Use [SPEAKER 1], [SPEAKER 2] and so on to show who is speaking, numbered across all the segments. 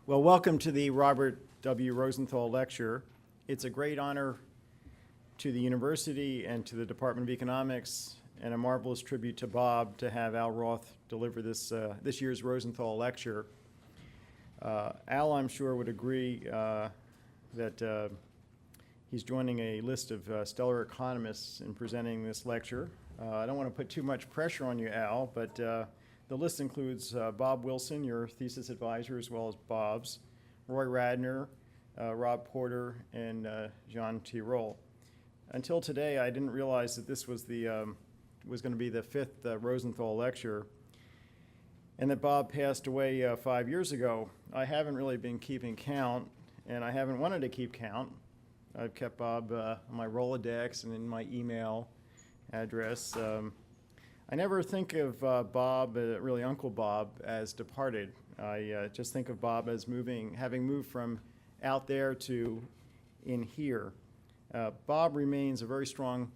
[SPEAKER 1] Well, welcome to the Robert W. Rosenthal Lecture. It's a great honor to the university and to the Department of Economics, and a marvelous tribute to Bob to have Al Roth deliver this year's Rosenthal Lecture. Al, I'm sure, would agree that he's joining a list of stellar economists in presenting this lecture. I don't want to put too much pressure on you, Al, but the list includes Bob Wilson, your thesis advisor, as well as Bob's, Roy Radner, Rob Porter, and John T. Roll. Until today, I didn't realize that this was going to be the fifth Rosenthal Lecture, and that Bob passed away 5 years ago. I haven't really been keeping count, and I haven't wanted to keep count. I've kept Bob on my Rolodex and in my email address. I never think of Bob, really Uncle Bob, as departed. I just think of Bob as having moved from out there to in here. Bob remains a very strong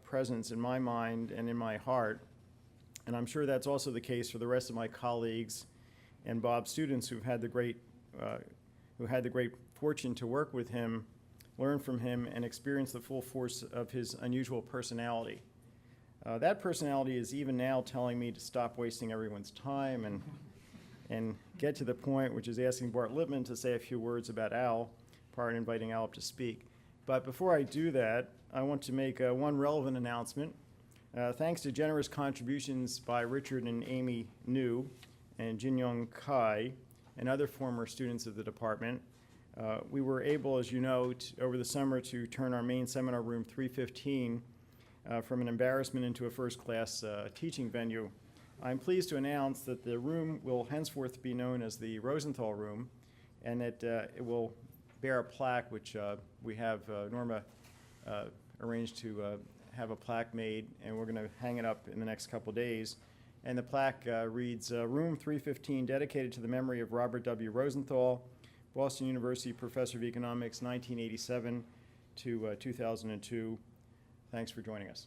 [SPEAKER 1] presence in my mind and in my heart, and I'm sure that's also the case for the rest of my colleagues and Bob's students who had the great fortune to work with him, learn from him, and experience the full force of his unusual personality. That personality is even now telling me to stop wasting everyone's time and get to the point, which is asking Bart Lippman to say a few words about Al prior to inviting Al up to speak. But before I do that, I want to make one relevant announcement. Thanks to generous contributions by Richard and Amy New and Jin-Young Kai and other former students of the department, we were able, as you know, over the summer to turn our main seminar room 315 from an embarrassment into a first-class teaching venue. I'm pleased to announce that the room will henceforth be known as the Rosenthal Room, and that it will bear a plaque, which we have Norma arranged to have a plaque made, and we're going to hang it up in the next couple days. And the plaque reads, Room 315, dedicated to the memory of Robert W. Rosenthal, Boston University Professor of Economics, 1987 to 2002. Thanks for joining us.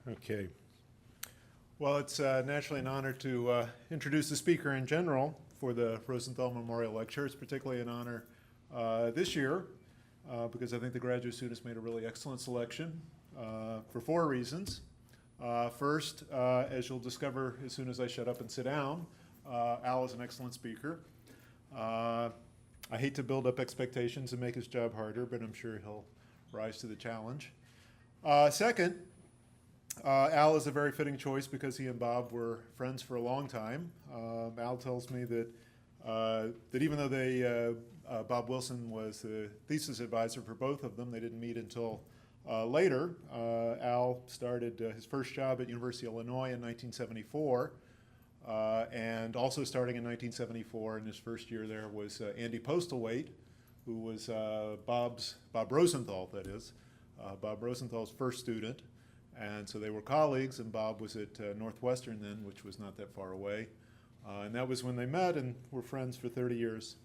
[SPEAKER 2] Okay. Well, it's naturally an honor to introduce the speaker in general for the Rosenthal Memorial Lecture. It's particularly an honor this year because I think the graduate students made a really excellent selection for 4 reasons. First, as you'll discover as soon as I shut up and sit down, Al is an excellent speaker. I hate to build up expectations and make his job harder, but I'm sure he'll rise to the challenge. Second, Al is a very fitting choice because he and Bob were friends for a long time. Al tells me that even though Bob Wilson was the thesis advisor for both of them, they didn't meet until later. Al started his first job at University of Illinois in 1974, and also starting in 1974 in his first year there was Andy Postlethwaite, who was Bob Rosenthal, that is, Bob Rosenthal's first student. And so they were colleagues, and Bob was at Northwestern then, which was not that far away. And that was when they met and were friends for 30 years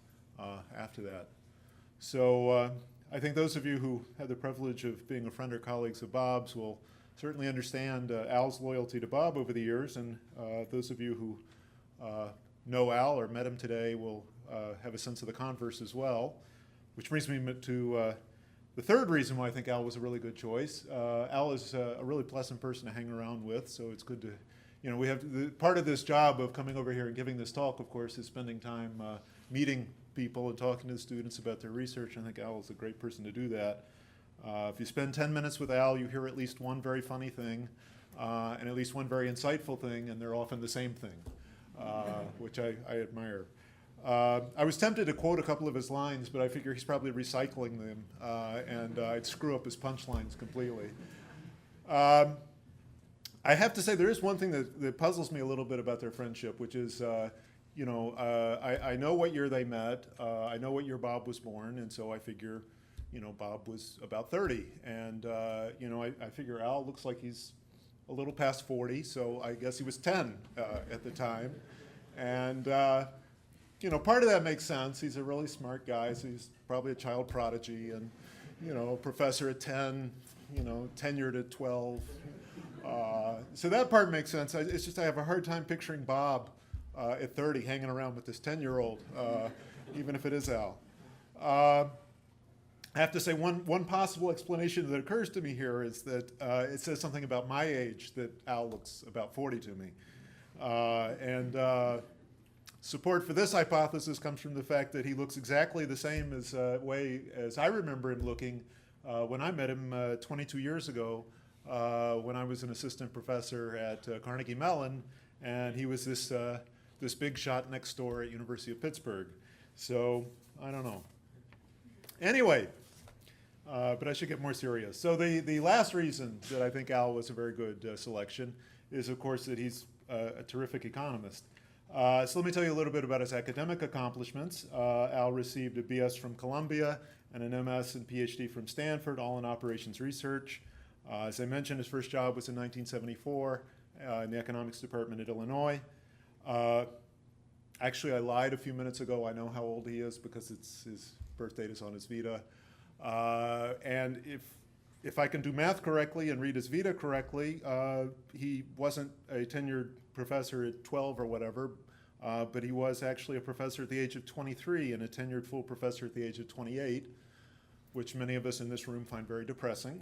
[SPEAKER 2] after that. So I think those of you who had the privilege of being a friend or colleagues of Bob's will certainly understand Al's loyalty to Bob over the years, and those of you who know Al or met him today will have a sense of the converse as well, which brings me to the third reason why I think Al was a really good choice. Al is a really pleasant person to hang around with, so it's good to, we have part of this job of coming over here and giving this talk, of course, is spending time meeting people and talking to the students about their research. I think Al is a great person to do that. If you spend 10 minutes with Al, you hear at least one very funny thing and at least one very insightful thing, and they're often the same thing, which I admire. I was tempted to quote a couple of his lines, but I figure he's probably recycling them, and I'd screw up his punchlines completely. I have to say there is one thing that puzzles me a little bit about their friendship, which is, I know what year they met. I know what year Bob was born, and so I figure, Bob was about 30. And, I figure Al looks like he's a little past 40, so I guess he was 10 at the time. And part of that makes sense. He's a really smart guy, so he's probably a child prodigy. And, a professor at 10, tenured at 12. So that part makes sense. It's just I have a hard time picturing Bob at 30 hanging around with this 10-year-old, even if it is Al. I have to say one possible explanation that occurs to me here is that it says something about my age that Al looks about 40 to me. And support for this hypothesis comes from the fact that he looks exactly the same way as I remember him looking when I met him 22 years ago when I was an assistant professor at Carnegie Mellon, and he was this big shot next door at University of Pittsburgh. So I don't know. Anyway, but I should get more serious. So the last reason that I think Al was a very good selection is, of course, that he's a terrific economist. So let me tell you a little bit about his academic accomplishments. Al received a BS from Columbia and an MS and PhD from Stanford, all in operations research. As I mentioned, his first job was in 1974 in the economics department at Illinois. Actually, I lied a few minutes ago. I know how old he is because his birth date is on his vita. And if I can do math correctly and read his vita correctly, he wasn't a tenured professor at 12 or whatever, but he was actually a professor at the age of 23 and a tenured full professor at the age of 28, which many of us in this room find very depressing.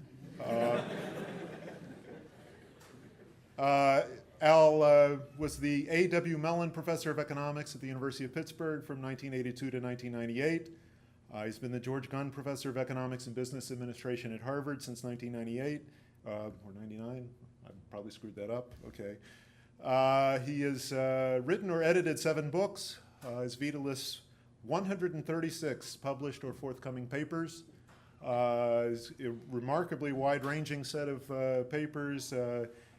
[SPEAKER 2] Al was the A.W. Mellon Professor of Economics at the University of Pittsburgh from 1982 to 1998. He's been the George Gunn Professor of Economics and Business Administration at Harvard since 1998, or 99. I probably screwed that up. Okay. He has written or edited 7 books. His vita lists 136 published or forthcoming papers. Is a remarkably wide-ranging set of papers.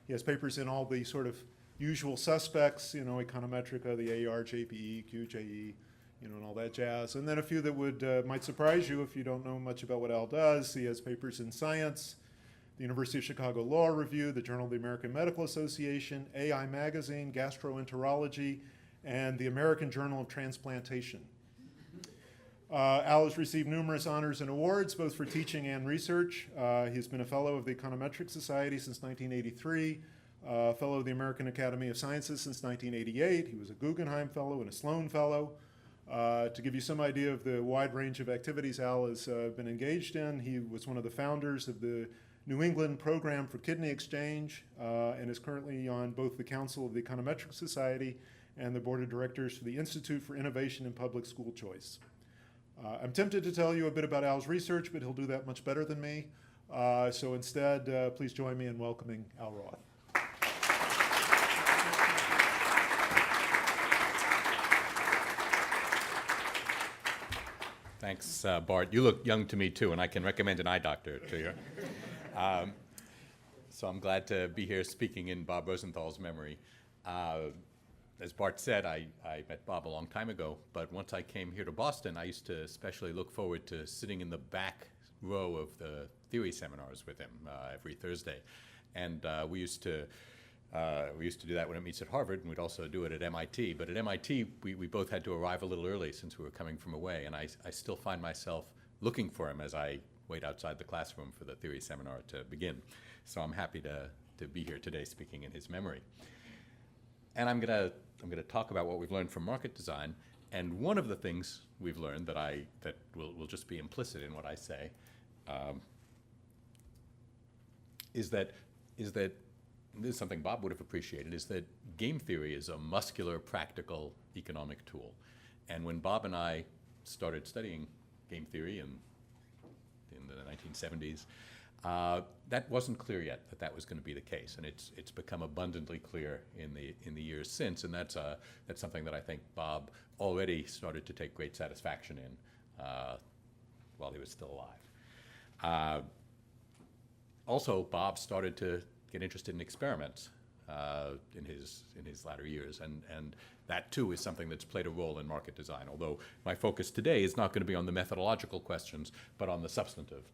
[SPEAKER 2] He has papers in all the sort of usual suspects, econometrica, the AR, JPE, QJE, and all that jazz. And then a few that might surprise you if you don't know much about what Al does. He has papers in science, the University of Chicago Law Review, the Journal of the American Medical Association, AI Magazine, Gastroenterology, and the American Journal of Transplantation. Al has received numerous honors and awards, both for teaching and research. He's been a fellow of the Econometric Society since 1983, fellow of the American Academy of Sciences since 1988. He was a Guggenheim Fellow and a Sloan Fellow. To give you some idea of the wide range of activities Al has been engaged in, he was one of the founders of the New England Program for Kidney Exchange and is currently on both the Council of the Econometric Society and the Board of Directors for the Institute for Innovation in Public School Choice. I'm tempted to tell you a bit about Al's research, but he'll do that much better than me. So instead, please join me in welcoming Al Roth.
[SPEAKER 3] Thanks, Bart. You look young to me, too, and I can recommend an eye doctor to you. So I'm glad to be here speaking in Bob Rosenthal's memory. As Bart said, I met Bob a long time ago, but once I came here to Boston, I used to especially look forward to sitting in the back row of the theory seminars with him every Thursday. And we used to do that when it meets at Harvard, and we'd also do it at MIT. But at MIT, we both had to arrive a little early since we were coming from away, and I still find myself looking for him as I wait outside the classroom for the theory seminar to begin. So I'm happy to be here today speaking in his memory. And I'm gonna talk about what we've learned from market design. And one of the things we've learned that will just be implicit in what I say is that this is something Bob would have appreciated, is that game theory is a muscular, practical economic tool. And when Bob and I started studying game theory in the 1970s, that wasn't clear yet that was going to be the case, and it's become abundantly clear in the years since, and that's something that I think Bob already started to take great satisfaction in while he was still alive. Also, Bob started to get interested in experiments in his latter years, and that too is something that's played a role in market design. Although my focus today is not going to be on the methodological questions, but on the substantive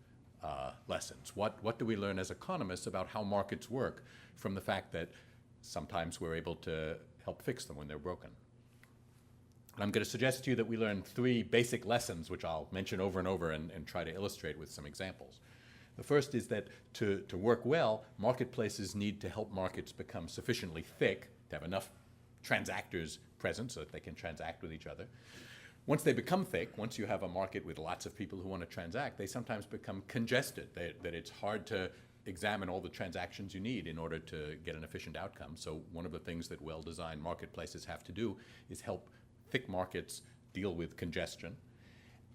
[SPEAKER 3] lessons. What do we learn as economists about how markets work from the fact that sometimes we're able to help fix them when they're broken? I'm going to suggest to you that we learn 3 basic lessons, which I'll mention over and over and try to illustrate with some examples. The first is that to work well, marketplaces need to help markets become sufficiently thick to have enough transactors present so that they can transact with each other. Once they become thick, once you have a market with lots of people who want to transact, they sometimes become congested, that it's hard to examine all the transactions you need in order to get an efficient outcome. So one of the things that well-designed marketplaces have to do is help thick markets deal with congestion.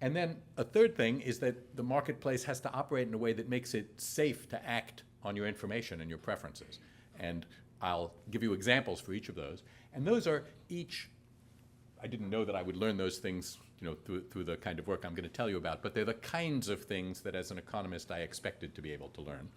[SPEAKER 3] And then a third thing is that the marketplace has to operate in a way that makes it safe to act on your information and your preferences. And I'll give you examples for each of those. And those are each, I didn't know that I would learn those things, through the kind of work I'm going to tell you about, but they're the kinds of things that as an economist I expected to be able to learn.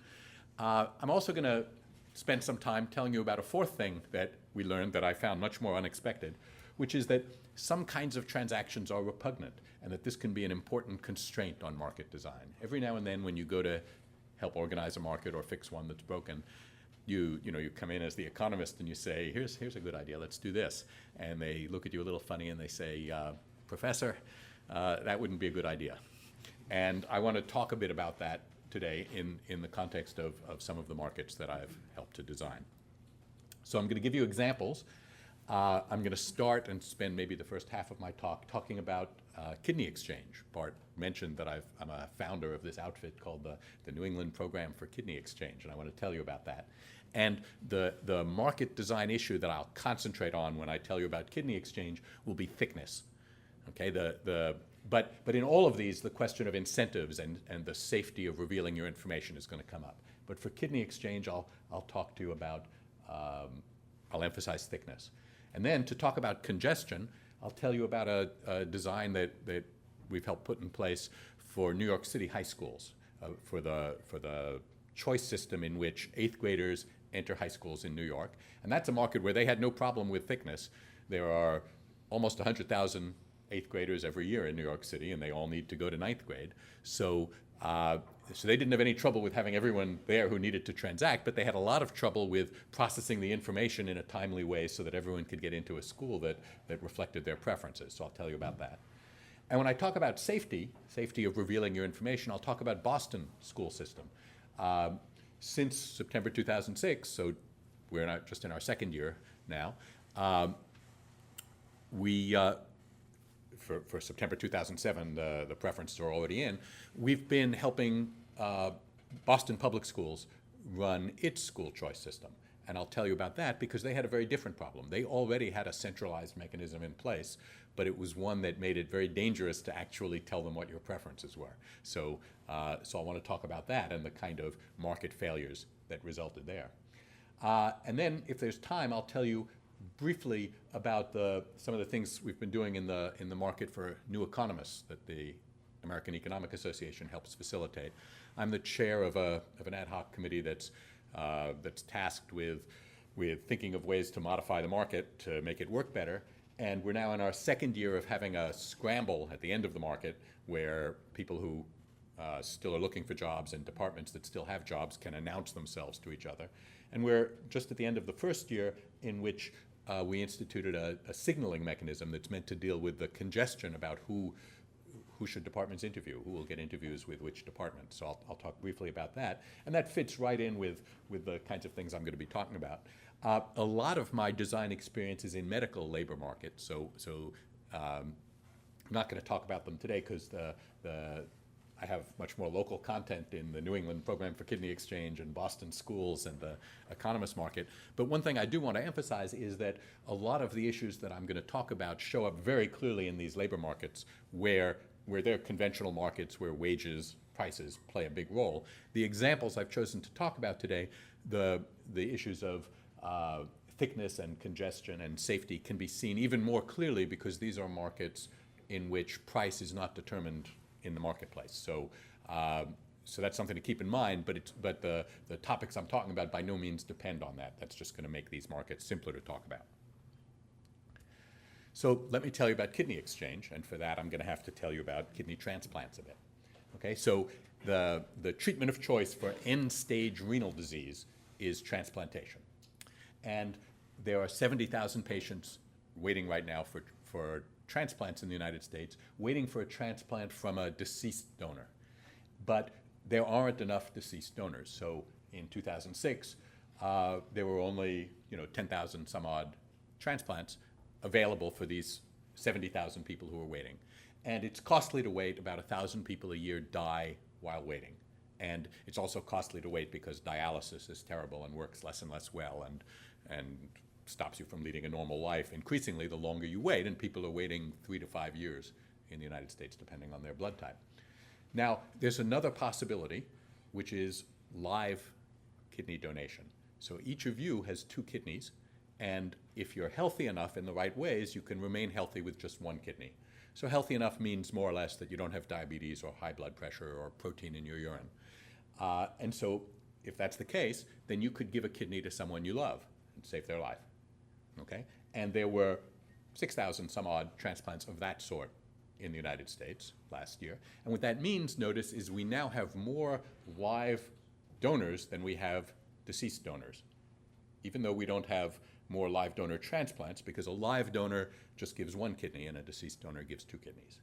[SPEAKER 3] I'm also going to spend some time telling you about a fourth thing that we learned that I found much more unexpected, which is that some kinds of transactions are repugnant and that this can be an important constraint on market design. Every now and then when you go to help organize a market or fix one that's broken, you come in as the economist and you say, here's a good idea, let's do this. And they look at you a little funny and they say, Professor, that wouldn't be a good idea. And I want to talk a bit about that today in the context of some of the markets that I've helped to design. So I'm going to give you examples. I'm going to start and spend maybe the first half of my talk talking about kidney exchange. Bart mentioned that I'm a founder of this outfit called the New England Program for Kidney Exchange, and I want to tell you about that. And the market design issue that I'll concentrate on when I tell you about kidney exchange will be thickness. Okay, but in all of these, the question of incentives and the safety of revealing your information is going to come up. But for kidney exchange, I'll talk to you about, I'll emphasize thickness. And then to talk about congestion, I'll tell you about a design that we've helped put in place for New York City high schools, for the choice system in which 8th graders enter high schools in New York. And that's a market where they had no problem with thickness. There are almost 100,000 8th graders every year in New York City, and they all need to go to 9th grade. So they didn't have any trouble with having everyone there who needed to transact, but they had a lot of trouble with processing the information in a timely way so that everyone could get into a school that reflected their preferences. So I'll tell you about that. And when I talk about safety of revealing your information, I'll talk about Boston school system. Since September 2006, so we're just in our second year now, for September 2007, the preferences are already in, we've been helping Boston Public Schools run its school choice system. And I'll tell you about that because they had a very different problem. They already had a centralized mechanism in place, but it was one that made it very dangerous to actually tell them what your preferences were. So I want to talk about that and the kind of market failures that resulted there. And then, if there's time, I'll tell you briefly about some of the things we've been doing in the market for new economists that the American Economic Association helps facilitate. I'm the chair of an ad hoc committee that's tasked with thinking of ways to modify the market to make it work better. And we're now in our second year of having a scramble at the end of the market where people who still are looking for jobs and departments that still have jobs can announce themselves to each other. And we're just at the end of the first year in which we instituted a signaling mechanism that's meant to deal with the congestion about who should departments interview, who will get interviews with which departments. So I'll talk briefly about that. And that fits right in with the kinds of things I'm going to be talking about. A lot of my design experience is in medical labor markets, so I'm not going to talk about them today because I have much more local content in the New England Program for Kidney Exchange and Boston schools and the economist market. But one thing I do want to emphasize is that a lot of the issues that I'm going to talk about show up very clearly in these labor markets where they're conventional markets where wages, prices play a big role. The examples I've chosen to talk about today, the issues of thickness and congestion and safety can be seen even more clearly because these are markets in which price is not determined in the marketplace. So that's something to keep in mind, but the topics I'm talking about by no means depend on that. That's just going to make these markets simpler to talk about. So let me tell you about kidney exchange, and for that I'm going to have to tell you about kidney transplants a bit. Okay, so the treatment of choice for end-stage renal disease is transplantation. And there are 70,000 patients waiting right now for transplants in the United States waiting for a transplant from a deceased donor. But there aren't enough deceased donors. So in 2006, there were only 10,000 some odd transplants available for these 70,000 people who are waiting. And it's costly to wait. About 1,000 people a year die while waiting. And it's also costly to wait because dialysis is terrible and works less and less well and stops you from leading a normal life increasingly the longer you wait. And people are waiting 3 to 5 years in the United States, depending on their blood type. Now, there's another possibility, which is live kidney donation. So each of you has 2 kidneys. And if you're healthy enough in the right ways, you can remain healthy with just 1 kidney. So healthy enough means more or less that you don't have diabetes or high blood pressure or protein in your urine. And so if that's the case, then you could give a kidney to someone you love and save their life. Okay? And there were 6,000 some odd transplants of that sort in the United States last year. And what that means, notice, is we now have more live donors than we have deceased donors, even though we don't have more live donor transplants, because a live donor just gives 1 kidney and a deceased donor gives 2 kidneys.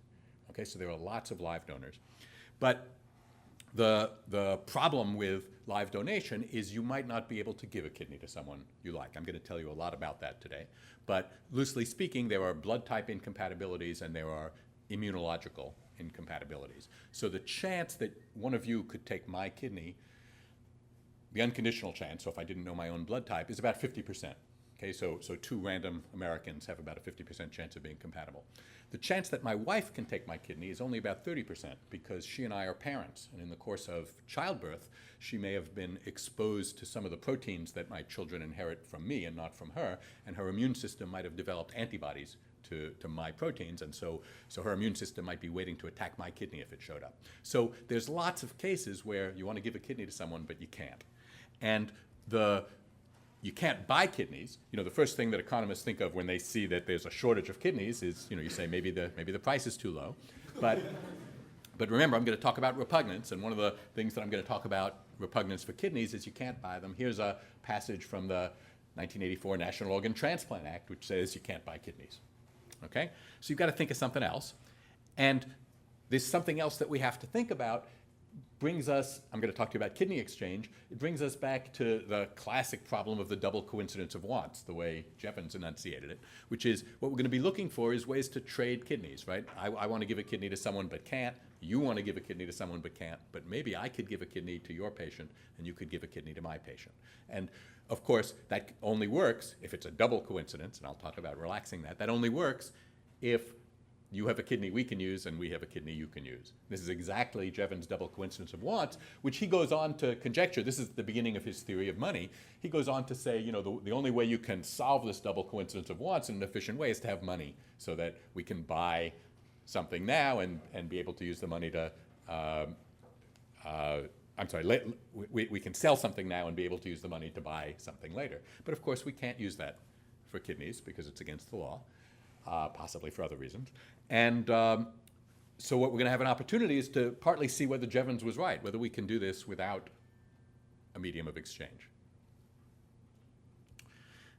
[SPEAKER 3] Okay, so there are lots of live donors. But the problem with live donation is you might not be able to give a kidney to someone you like. I'm going to tell you a lot about that today. But loosely speaking, there are blood type incompatibilities and there are immunological incompatibilities. So the chance that one of you could take my kidney, the unconditional chance, so if I didn't know my own blood type, is about 50%. Okay, so 2 random Americans have about a 50% chance of being compatible. The chance that my wife can take my kidney is only about 30% because she and I are parents. And in the course of childbirth, she may have been exposed to some of the proteins that my children inherit from me and not from her. And her immune system might have developed antibodies to my proteins. And so her immune system might be waiting to attack my kidney if it showed up. So there's lots of cases where you want to give a kidney to someone, but you can't. And you can't buy kidneys. The first thing that economists think of when they see that there's a shortage of kidneys is, you say maybe the price is too low. But remember, I'm going to talk about repugnance, and one of the things that I'm going to talk about repugnance for kidneys is you can't buy them. Here's a passage from the 1984 National Organ Transplant Act, which says you can't buy kidneys. Okay? So you've got to think of something else. And there's something else that we have to think about. Brings us, I'm going to talk to you about kidney exchange, it brings us back to the classic problem of the double coincidence of wants, the way Jevons enunciated it, which is what we're going to be looking for is ways to trade kidneys, right? I want to give a kidney to someone but can't, you want to give a kidney to someone but can't, but maybe I could give a kidney to your patient and you could give a kidney to my patient. And of course, that only works if it's a double coincidence, and I'll talk about relaxing that. That only works if you have a kidney we can use, and we have a kidney you can use. This is exactly Jevons' double coincidence of wants, which he goes on to conjecture. This is the beginning of his theory of money. He goes on to say, the only way you can solve this double coincidence of wants in an efficient way is to have money, so that we can buy something now and be able to use the money to, we can sell something now and be able to use the money to buy something later. But of course, we can't use that for kidneys because it's against the law. Possibly for other reasons. And so what we're going to have an opportunity is to partly see whether Jevons was right, whether we can do this without a medium of exchange.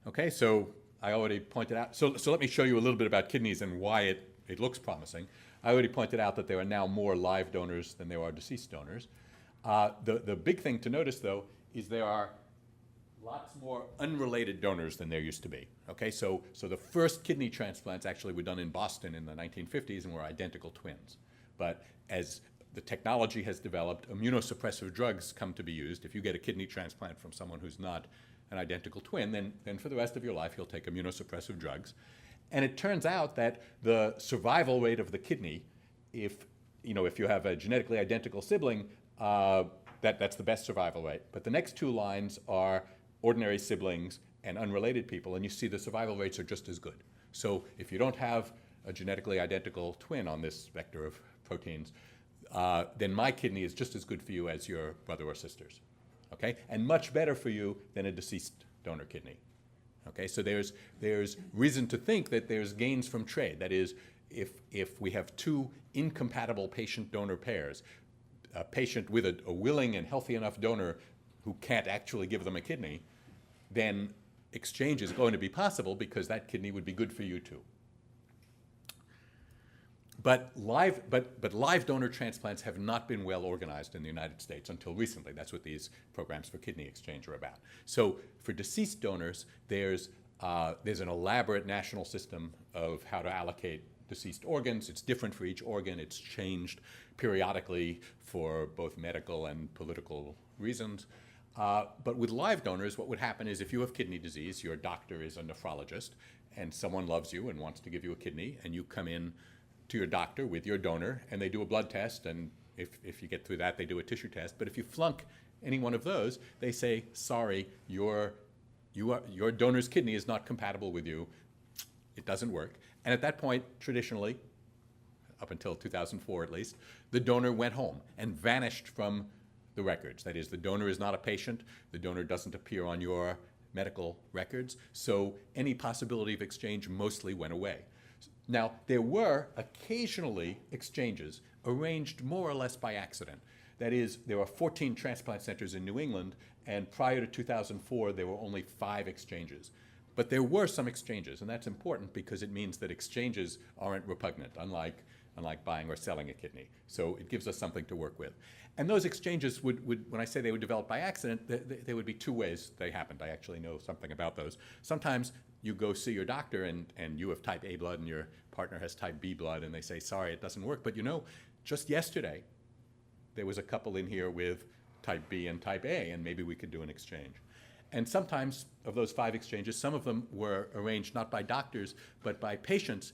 [SPEAKER 3] Okay, so I already pointed out, so let me show you a little bit about kidneys and why it looks promising. I already pointed out that there are now more live donors than there are deceased donors. The big thing to notice, though, is there are lots more unrelated donors than there used to be. Okay, so the first kidney transplants actually were done in Boston in the 1950s and were identical twins. But as the technology has developed, immunosuppressive drugs come to be used. If you get a kidney transplant from someone who's not an identical twin, then for the rest of your life you'll take immunosuppressive drugs. And it turns out that the survival rate of the kidney, if you have a genetically identical sibling, that's the best survival rate. But the next 2 lines are ordinary siblings and unrelated people, and you see the survival rates are just as good. So if you don't have a genetically identical twin on this vector of proteins, then my kidney is just as good for you as your brother or sister's, okay? And much better for you than a deceased donor kidney, okay? So there's reason to think that there's gains from trade. That is, if we have 2 incompatible patient-donor pairs, a patient with a willing and healthy enough donor who can't actually give them a kidney, then exchange is going to be possible because that kidney would be good for you too. But live donor transplants have not been well organized in the United States until recently. That's what these programs for kidney exchange are about. So for deceased donors, there's an elaborate national system of how to allocate deceased organs. It's different for each organ. It's changed periodically for both medical and political reasons. But with live donors, what would happen is if you have kidney disease, your doctor is a nephrologist, and someone loves you and wants to give you a kidney, and you come in to your doctor with your donor, and they do a blood test, and if you get through that, they do a tissue test. But if you flunk any one of those, they say, sorry, your donor's kidney is not compatible with you. It doesn't work. And at that point, traditionally, up until 2004 at least, the donor went home and vanished from the records. That is, the donor is not a patient. The donor doesn't appear on your medical records. So any possibility of exchange mostly went away. Now, there were occasionally exchanges arranged more or less by accident. That is, there were 14 transplant centers in New England, and prior to 2004, there were only 5 exchanges. But there were some exchanges, and that's important because it means that exchanges aren't repugnant, unlike buying or selling a kidney. So it gives us something to work with. And those exchanges would when I say they would develop by accident, there would be 2 ways they happened. I actually know something about those. Sometimes you go see your doctor and you have type A blood and your partner has type B blood, and they say, sorry, it doesn't work. But you know, just yesterday, there was a couple in here with type B and type A, and maybe we could do an exchange. And sometimes of those 5 exchanges, some of them were arranged not by doctors, but by patients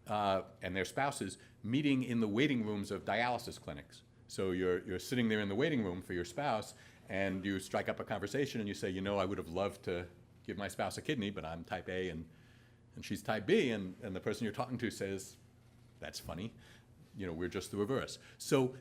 [SPEAKER 3] and their spouses meeting in the waiting rooms of dialysis clinics. So you're sitting there in the waiting room for your spouse, and you strike up a conversation, and you say, you know, I would have loved to give my spouse a kidney, but I'm type A and she's type B, and the person you're talking to says, that's funny. You know, we're just the reverse. So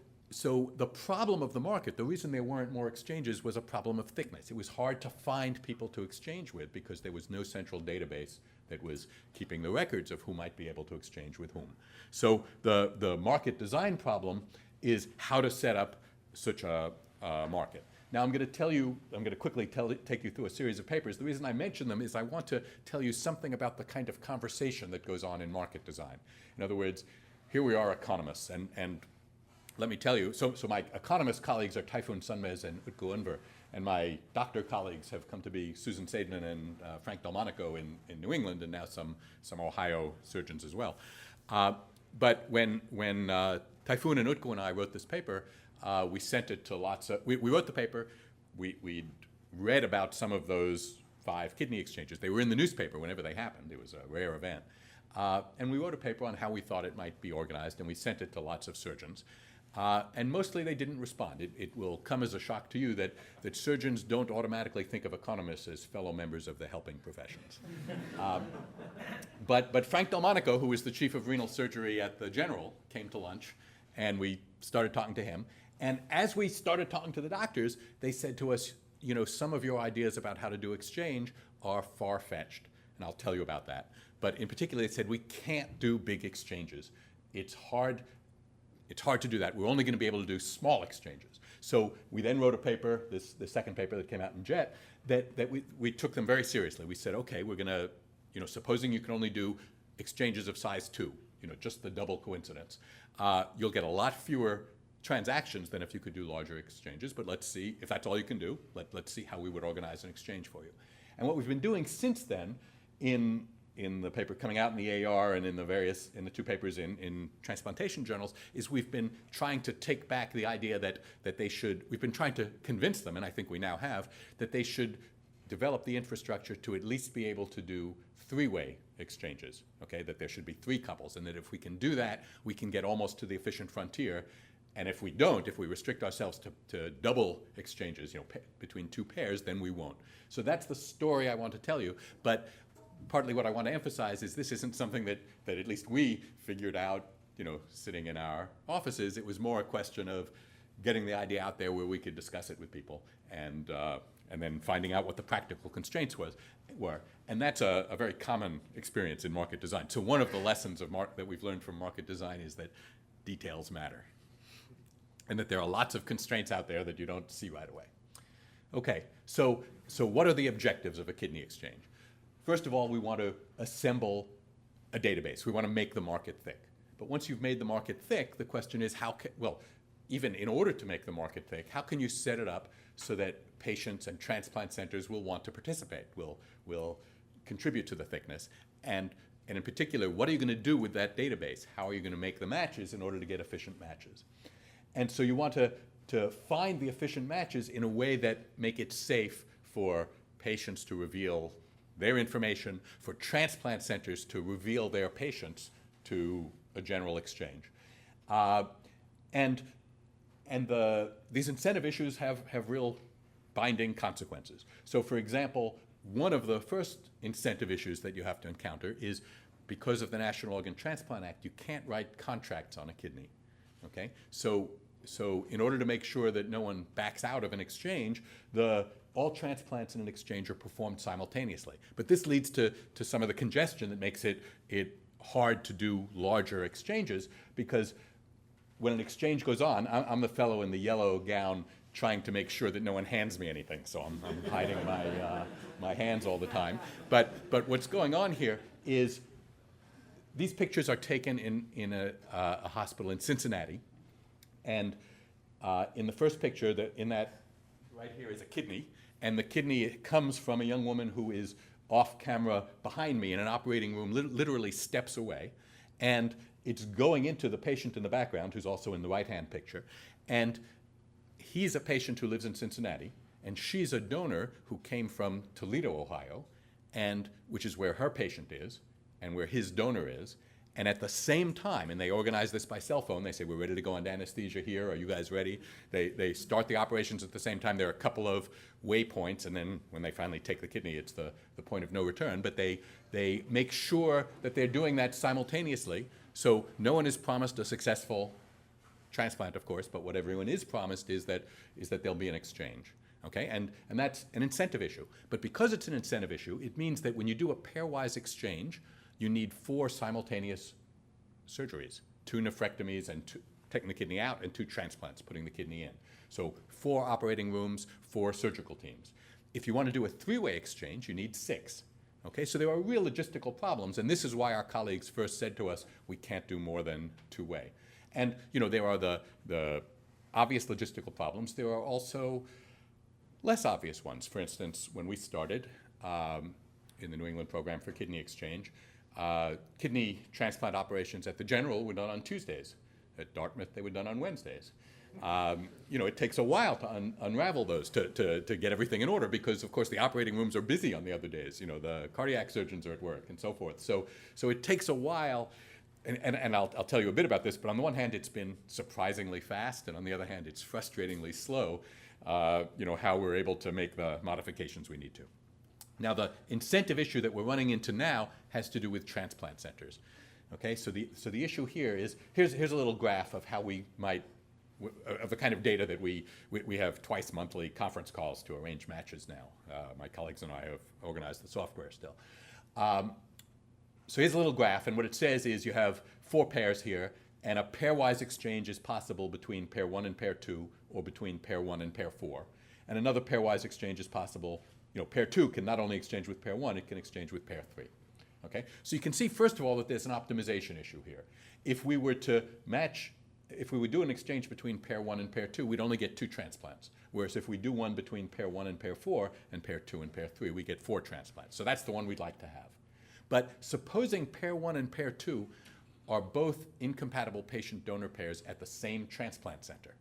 [SPEAKER 3] the problem of the market, the reason there weren't more exchanges, was a problem of thickness. It was hard to find people to exchange with because there was no central database that was keeping the records of who might be able to exchange with whom. So the market design problem is how to set up such a market. Now I'm going to quickly take you through a series of papers. The reason I mention them is I want to tell you something about the kind of conversation that goes on in market design. In other words, here we are economists, and let me tell you, so my economist colleagues are Tayfun Sunmez and Utku Unver, and my doctor colleagues have come to be Susan Seidman and Frank Delmonico in New England, and now some Ohio surgeons as well. But when Tayfun and Utku and I wrote this paper, we sent it to lots of, we wrote the paper, we read about some of those 5 kidney exchanges. They were in the newspaper whenever they happened. It was a rare event. And we wrote a paper on how we thought it might be organized, and we sent it to lots of surgeons. And mostly they didn't respond. It will come as a shock to you that surgeons don't automatically think of economists as fellow members of the helping professions. But Frank Delmonico, who was the chief of renal surgery at the General, came to lunch, and we started talking to him. And as we started talking to the doctors, they said to us, you know, some of your ideas about how to do exchange are far-fetched, and I'll tell you about that. But in particular, they said, we can't do big exchanges. It's hard to do that. We're only going to be able to do small exchanges. So we then wrote a paper, the second paper that came out in JET, that we took them very seriously. We said, okay, we're going to, you know, supposing you can only do exchanges of size 2, you know, just the double coincidence, you'll get a lot fewer transactions than if you could do larger exchanges, but let's see, if that's all you can do, let's see how we would organize an exchange for you. And what we've been doing since then in the paper coming out in the AR and in the 2 papers in transplantation journals, is we've been trying to take back the idea that we've been trying to convince them, and I think we now have, that they should develop the infrastructure to at least be able to do 3-way exchanges, okay, that there should be 3 couples, and that if we can do that, we can get almost to the efficient frontier. And if we don't, if we restrict ourselves to double exchanges, you know, between 2 pairs, then we won't. So that's the story I want to tell you. But partly what I want to emphasize is this isn't something that at least we figured out, you know, sitting in our offices. It was more a question of getting the idea out there where we could discuss it with people, and then finding out what the practical constraints were. And that's a very common experience in market design. So one of the lessons that we've learned from market design is that details matter, and that there are lots of constraints out there that you don't see right away. Okay, so what are the objectives of a kidney exchange? First of all, we want to assemble a database. We want to make the market thick. But once you've made the market thick, the question is even in order to make the market thick, how can you set it up so that patients and transplant centers will want to participate, will contribute to the thickness? And in particular, what are you going to do with that database? How are you going to make the matches in order to get efficient matches? And so you want to find the efficient matches in a way that make it safe for patients to reveal their information, for transplant centers to reveal their patients to a general exchange. These incentive issues have real binding consequences. So for example, one of the first incentive issues that you have to encounter is because of the National Organ Transplant Act, you can't write contracts on a kidney, okay? So in order to make sure that no one backs out of an exchange, all transplants in an exchange are performed simultaneously. But this leads to some of the congestion that makes it hard to do larger exchanges, because when an exchange goes on, I'm the fellow in the yellow gown trying to make sure that no one hands me anything, so I'm hiding my hands all the time. But what's going on here is these pictures are taken in a hospital in Cincinnati, and in the first picture, in that right here is a kidney, and the kidney comes from a young woman who is off camera behind me in an operating room, literally steps away, and it's going into the patient in the background, who's also in the right-hand picture, and he's a patient who lives in Cincinnati, and she's a donor who came from Toledo, Ohio, which is where her patient is, and where his donor is. And at the same time, and they organize this by cell phone, they say, we're ready to go into anesthesia here, are you guys ready? They start the operations at the same time. There are a couple of waypoints, and then when they finally take the kidney, it's the point of no return. But they make sure that they're doing that simultaneously, so no one is promised a successful transplant, of course, but what everyone is promised is that there'll be an exchange. Okay, and that's an incentive issue. But because it's an incentive issue, it means that when you do a pairwise exchange, you need 4 simultaneous surgeries, 2 nephrectomies and taking the kidney out, and 2 transplants, putting the kidney in. So 4 operating rooms, 4 surgical teams. If you want to do a 3-way exchange, you need 6. Okay, so there are real logistical problems, and this is why our colleagues first said to us, we can't do more than 2-way. And there are the obvious logistical problems. There are also less obvious ones. For instance, when we started in the New England program for kidney exchange, kidney transplant operations at the General were done on Tuesdays. At Dartmouth, they were done on Wednesdays. It takes a while to unravel those, to get everything in order, because, of course, the operating rooms are busy on the other days. The cardiac surgeons are at work and so forth. So it takes a while, and I'll tell you a bit about this, but on the one hand, it's been surprisingly fast, and on the other hand, it's frustratingly slow, how we're able to make the modifications we need to. Now, the incentive issue that we're running into now has to do with transplant centers. Okay, so the issue here is, here's a little graph of how we might, of the kind of data that we have twice monthly conference calls to arrange matches now. My colleagues and I have organized the software still. So here's a little graph, and what it says is you have 4 pairs here, and a pairwise exchange is possible between pair 1 and pair 2, or between pair 1 and pair 4. And another pairwise exchange is possible. Pair 2 can not only exchange with pair 1, it can exchange with pair 3. Okay? So you can see, first of all, that there's an optimization issue here. If we were to do an exchange between pair 1 and pair 2, we'd only get 2 transplants. Whereas if we do one between pair 1 and pair 4, and pair 2 and pair 3, we get 4 transplants. So that's the one we'd like to have. But supposing pair 1 and pair 2 are both incompatible patient-donor pairs at the same transplant center,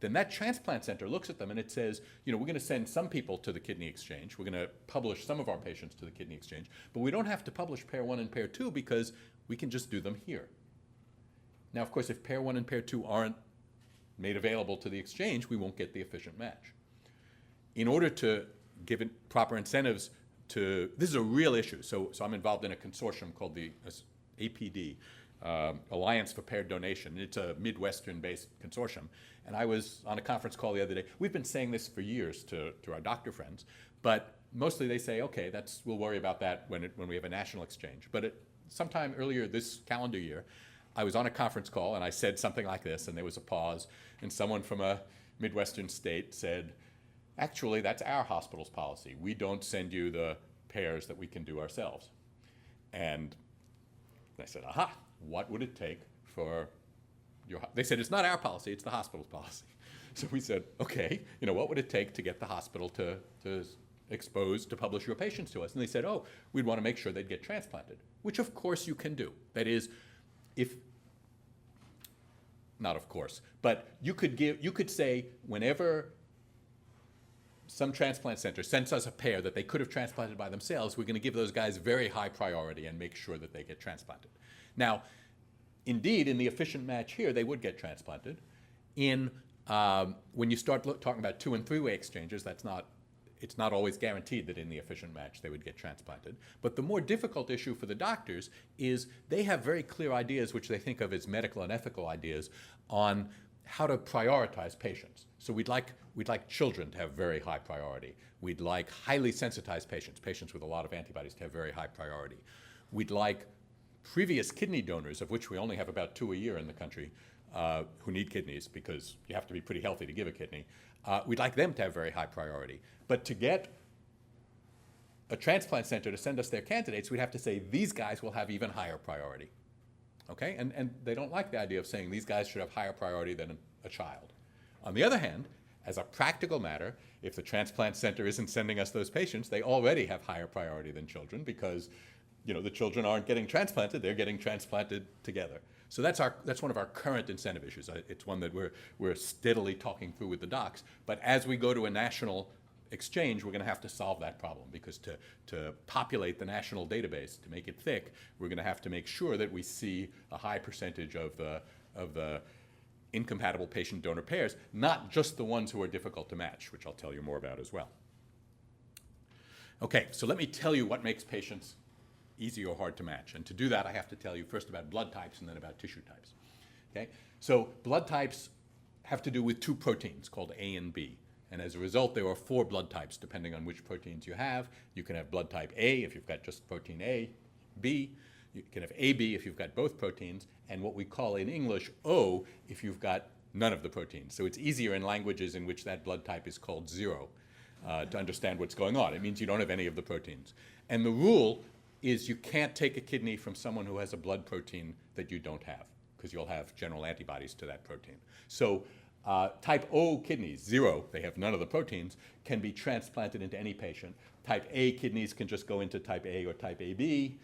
[SPEAKER 3] then that transplant center looks at them and it says, we're going to send some people to the kidney exchange. We're going to publish some of our patients to the kidney exchange, but we don't have to publish pair 1 and pair 2 because we can just do them here. Now, of course, if pair 1 and pair 2 aren't made available to the exchange, we won't get the efficient match. In order to give it proper incentives this is a real issue. So I'm involved in a consortium called the APD, Alliance for Paired Donation. It's a Midwestern-based consortium. And I was on a conference call the other day. We've been saying this for years to our doctor friends, but mostly they say, okay, we'll worry about that when we have a national exchange. But sometime earlier this calendar year, I was on a conference call and I said something like this, and there was a pause, and someone from a Midwestern state said, actually, that's our hospital's policy. We don't send you the pairs that we can do ourselves. And I said, aha, what would it take for your, they said, it's not our policy, it's the hospital's policy. So we said, okay, what would it take to get the hospital to expose, to publish your patients to us? And they said, oh, we'd want to make sure they'd get transplanted, which of course you can do. That is, not of course, but you could say whenever some transplant center sends us a pair that they could have transplanted by themselves, we're going to give those guys very high priority and make sure that they get transplanted. Now, indeed, in the efficient match here, they would get transplanted. When you start talking about 2- and 3-way exchanges, it's not always guaranteed that in the efficient match they would get transplanted. But the more difficult issue for the doctors is they have very clear ideas, which they think of as medical and ethical ideas, on how to prioritize patients. So we'd like children to have very high priority. We'd like highly sensitized patients with a lot of antibodies to have very high priority. We'd like previous kidney donors, of which we only have about 2 a year in the country, who need kidneys because you have to be pretty healthy to give a kidney. We'd like them to have very high priority. But to get a transplant center to send us their candidates, we'd have to say these guys will have even higher priority. Okay? And they don't like the idea of saying these guys should have higher priority than a child. On the other hand, as a practical matter, if the transplant center isn't sending us those patients, they already have higher priority than children because the children aren't getting transplanted, they're getting transplanted together. So that's one of our current incentive issues. It's one that we're steadily talking through with the docs. But as we go to a national exchange, we're going to have to solve that problem because to populate the national database, to make it thick, we're going to have to make sure that we see a high percentage of the incompatible patient-donor pairs, not just the ones who are difficult to match, which I'll tell you more about as well. Okay, so let me tell you what makes patients easy or hard to match. And to do that, I have to tell you first about blood types and then about tissue types. Okay? So blood types have to do with 2 proteins called A and B. And as a result, there are 4 blood types depending on which proteins you have. You can have blood type A if you've got just protein A, B. You can have AB if you've got both proteins, and what we call in English O if you've got none of the proteins. So it's easier in languages in which that blood type is called 0 to understand what's going on. It means you don't have any of the proteins. And the rule is you can't take a kidney from someone who has a blood protein that you don't have, because you'll have general antibodies to that protein. So type O kidneys, 0, they have none of the proteins, can be transplanted into any patient. Type A kidneys can just go into type A or type AB.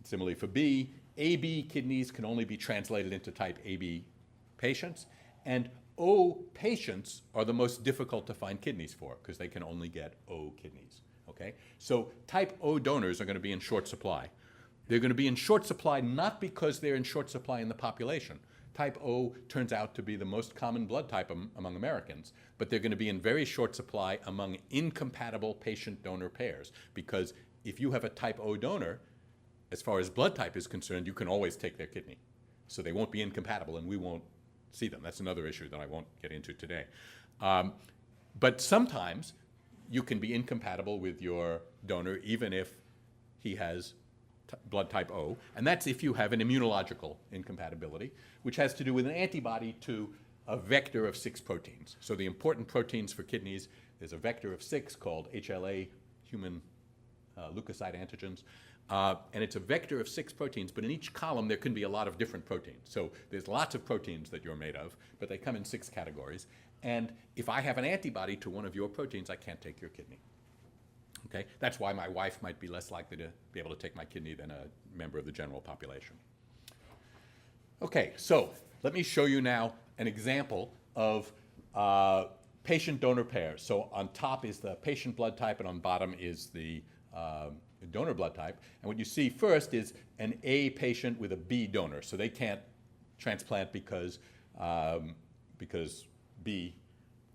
[SPEAKER 3] Similarly for B, AB kidneys can only be translated into type AB patients. And O patients are the most difficult to find kidneys for because they can only get O kidneys. Okay? So type O donors are going to be in short supply. They're going to be in short supply not because they're in short supply in the population. Type O turns out to be the most common blood type among Americans, but they're going to be in very short supply among incompatible patient-donor pairs because if you have a type O donor, as far as blood type is concerned, you can always take their kidney. So they won't be incompatible and we won't see them. That's another issue that I won't get into today. But sometimes you can be incompatible with your donor even if he has blood type O, and that's if you have an immunological incompatibility, which has to do with an antibody to a vector of 6 proteins. So the important proteins for kidneys, there's a vector of 6 called HLA, human leukocyte antigens, and it's a vector of 6 proteins, but in each column there can be a lot of different proteins. So there's lots of proteins that you're made of, but they come in 6 categories. And if I have an antibody to one of your proteins, I can't take your kidney. Okay? That's why my wife might be less likely to be able to take my kidney than a member of the general population. Okay, so let me show you now an example of patient-donor pairs. So on top is the patient blood type, and on bottom is the donor blood type. And what you see first is an A patient with a B donor. So they can't transplant because B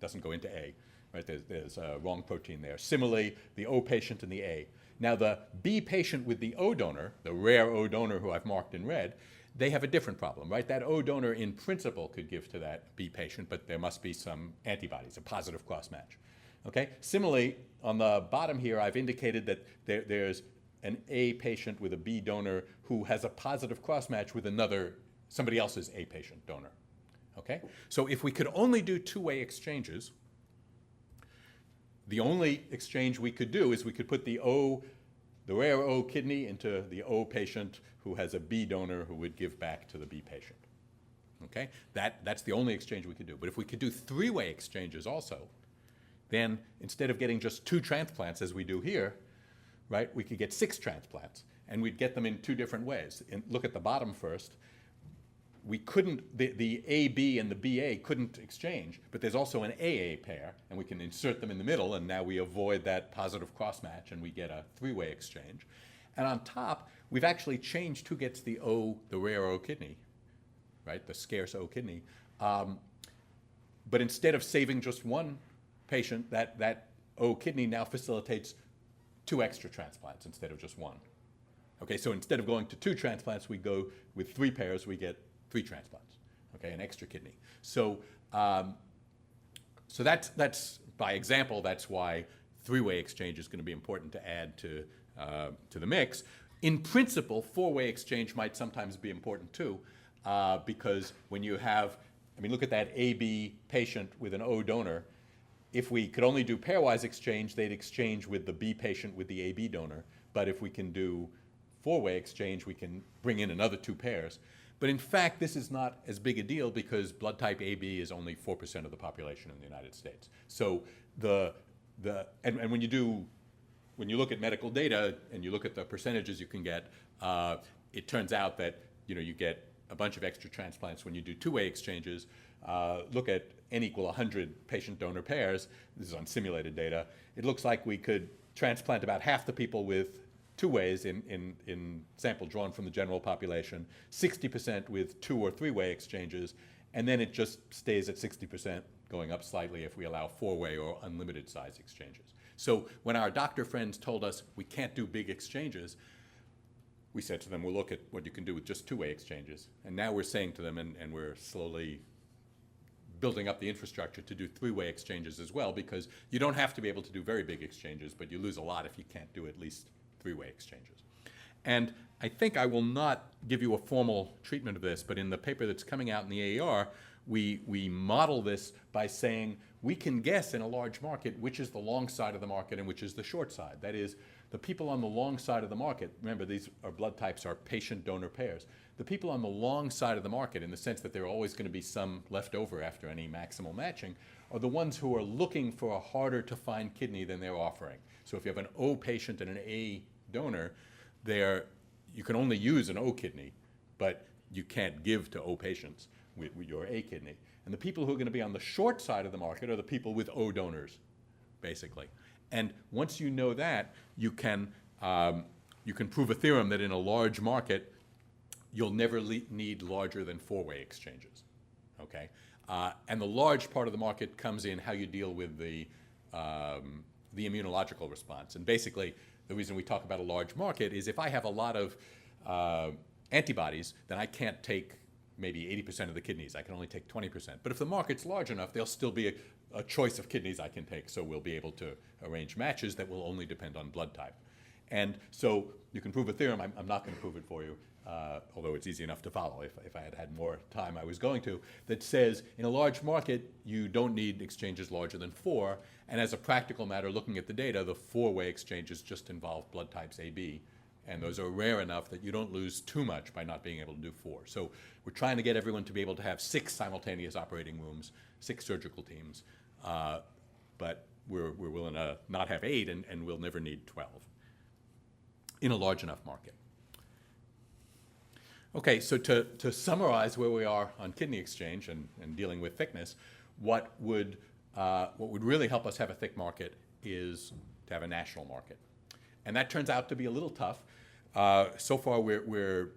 [SPEAKER 3] doesn't go into A. Right? There's a wrong protein there. Similarly, the O patient and the A. Now the B patient with the O donor, the rare O donor who I've marked in red, they have a different problem, right? That O donor in principle could give to that B patient, but there must be some antibodies, a positive cross-match. Okay? Similarly, on the bottom here, I've indicated that there's an A patient with a B donor who has a positive cross-match with somebody else's A patient donor. Okay? So if we could only do 2-way exchanges, the only exchange we could do is we could put the rare O kidney into the O patient who has a B donor who would give back to the B patient. Okay? That's the only exchange we could do. But if we could do three-way exchanges also, then instead of getting just 2 transplants as we do here, right, we could get 6 transplants. And we'd get them in 2 different ways. And look at the bottom first. We couldn't, the AB and the BA couldn't exchange, but there's also an AA pair, and we can insert them in the middle, and now we avoid that positive cross-match, and we get a 3-way exchange. And on top, we've actually changed who gets the O, the rare O kidney, right, the scarce O kidney. But instead of saving just one patient, that O kidney now facilitates 2 extra transplants instead of just 1. Okay, so instead of going to 2 transplants, we go with 3 pairs, we get 3 transplants, okay, an extra kidney. So, so that's by example, that's why 3-way exchange is going to be important to add to the mix. In principle, 4-way exchange might sometimes be important too, because when you have, I mean, look at that AB patient with an O donor. If we could only do pairwise exchange, they'd exchange with the B patient with the AB donor. But if we can do 4-way exchange, we can bring in another 2 pairs. But in fact, this is not as big a deal because blood type AB is only 4% of the population in the United States. So and when you look at medical data and you look at the percentages you can get, it turns out that you get a bunch of extra transplants when you do 2-way exchanges. Look at N equal 100 patient-donor pairs. This is on simulated data. It looks like we could transplant about half the people with 2 ways in sample drawn from the general population, 60% with 2 or 3-way exchanges, and then it just stays at 60%, going up slightly if we allow 4-way or unlimited size exchanges. So when our doctor friends told us we can't do big exchanges, we said to them, we'll look at what you can do with just 2-way exchanges. And now we're saying to them, and we're slowly building up the infrastructure to do 3-way exchanges as well, because you don't have to be able to do very big exchanges, but you lose a lot if you can't do at least 3-way exchanges. And I think I will not give you a formal treatment of this, but in the paper that's coming out in the AER, we model this by saying we can guess in a large market which is the long side of the market and which is the short side. That is, the people on the long side of the market, remember these are blood types are patient-donor pairs, the people on the long side of the market, in the sense that there are always going to be some left over after any maximal matching, are the ones who are looking for a harder to find kidney than they're offering. So if you have an O patient and an A donor, you can only use an O kidney, but you can't give to O patients with your A kidney. And the people who are going to be on the short side of the market are the people with O donors, basically. And once you know that, you can prove a theorem that in a large market, you'll never need larger than 4-way exchanges, okay? And the large part of the market comes in how you deal with the immunological response. And basically, the reason we talk about a large market is if I have a lot of antibodies, then I can't take maybe 80% of the kidneys. I can only take 20%. But if the market's large enough, there'll still be a choice of kidneys I can take. So we'll be able to arrange matches that will only depend on blood type. And so you can prove a theorem. I'm not going to prove it for you, although it's easy enough to follow. If I had had more time, I was going to. That says in a large market, you don't need exchanges larger than 4. And as a practical matter, looking at the data, the 4-way exchanges just involve blood types AB. And those are rare enough that you don't lose too much by not being able to do 4. So we're trying to get everyone to be able to have 6 simultaneous operating rooms, 6 surgical teams. But we're willing to not have 8, and we'll never need 12 in a large enough market. Okay, so to summarize where we are on kidney exchange and dealing with thickness, what would really help us have a thick market is to have a national market. And that turns out to be a little tough. So far, we're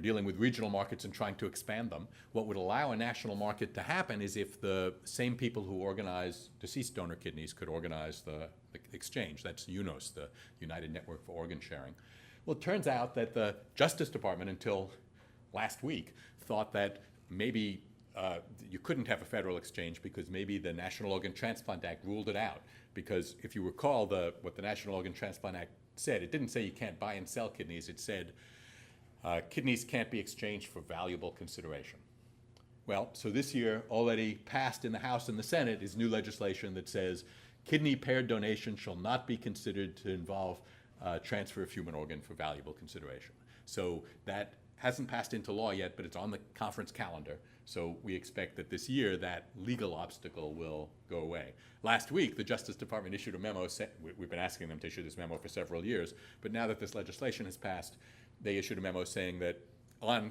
[SPEAKER 3] dealing with regional markets and trying to expand them. What would allow a national market to happen is if the same people who organize deceased donor kidneys could organize the exchange. That's UNOS, the United Network for Organ Sharing. Well, it turns out that the Justice Department, until last week, thought that maybe you couldn't have a federal exchange because maybe the National Organ Transplant Act ruled it out. Because if you recall what the National Organ Transplant Act said, it didn't say you can't buy and sell kidneys. It said kidneys can't be exchanged for valuable consideration. Well, so this year, already passed in the House and the Senate, is new legislation that says kidney paired donation shall not be considered to involve transfer of human organ for valuable consideration. So that hasn't passed into law yet, but it's on the conference calendar So we expect that this year that legal obstacle will go away. Last week, the Justice Department issued a memo. We've been asking them to issue this memo for several years, but now that this legislation has passed, they issued a memo saying that on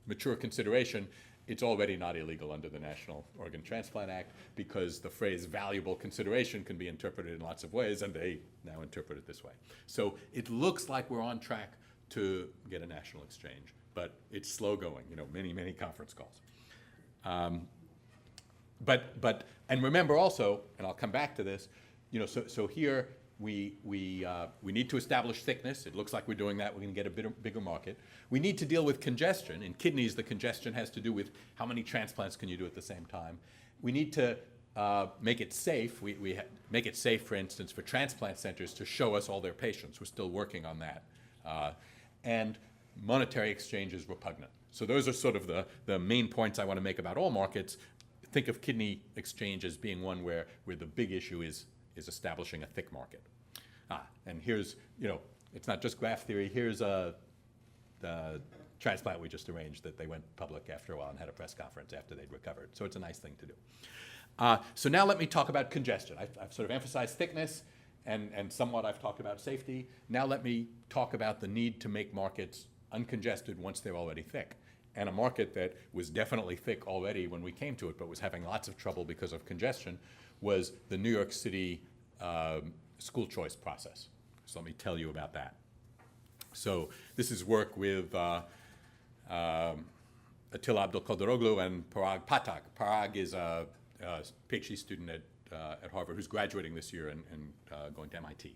[SPEAKER 3] mature consideration, it's already not illegal under the National Organ Transplant Act because the phrase valuable consideration can be interpreted in lots of ways, and they now interpret it this way. So it looks like we're on track to get a national exchange, but it's slow going, many, many conference calls. And remember also, and I'll come back to this, so here we need to establish thickness. It looks like we're doing that. We're going to get a bigger market. We need to deal with congestion. In kidneys, the congestion has to do with how many transplants can you do at the same time. We need to make it safe. We make it safe, for instance, for transplant centers to show us all their patients. We're still working on that. And monetary exchange is repugnant. So those are sort of the main points I want to make about all markets. Think of kidney exchange as being one where the big issue is establishing a thick market. And here's, it's not just graph theory. Here's the transplant we just arranged that they went public after a while and had a press conference after they'd recovered. So it's a nice thing to do. So now let me talk about congestion. I've sort of emphasized thickness, and somewhat I've talked about safety. Now let me talk about the need to make markets uncongested once they're already thick. And a market that was definitely thick already when we came to it, but was having lots of trouble because of congestion, was the New York City school choice process. So let me tell you about that. So this is work with Attila Abdulkadiroglu and Parag Patak. Parag is a PhD student at Harvard who's graduating this year and going to MIT.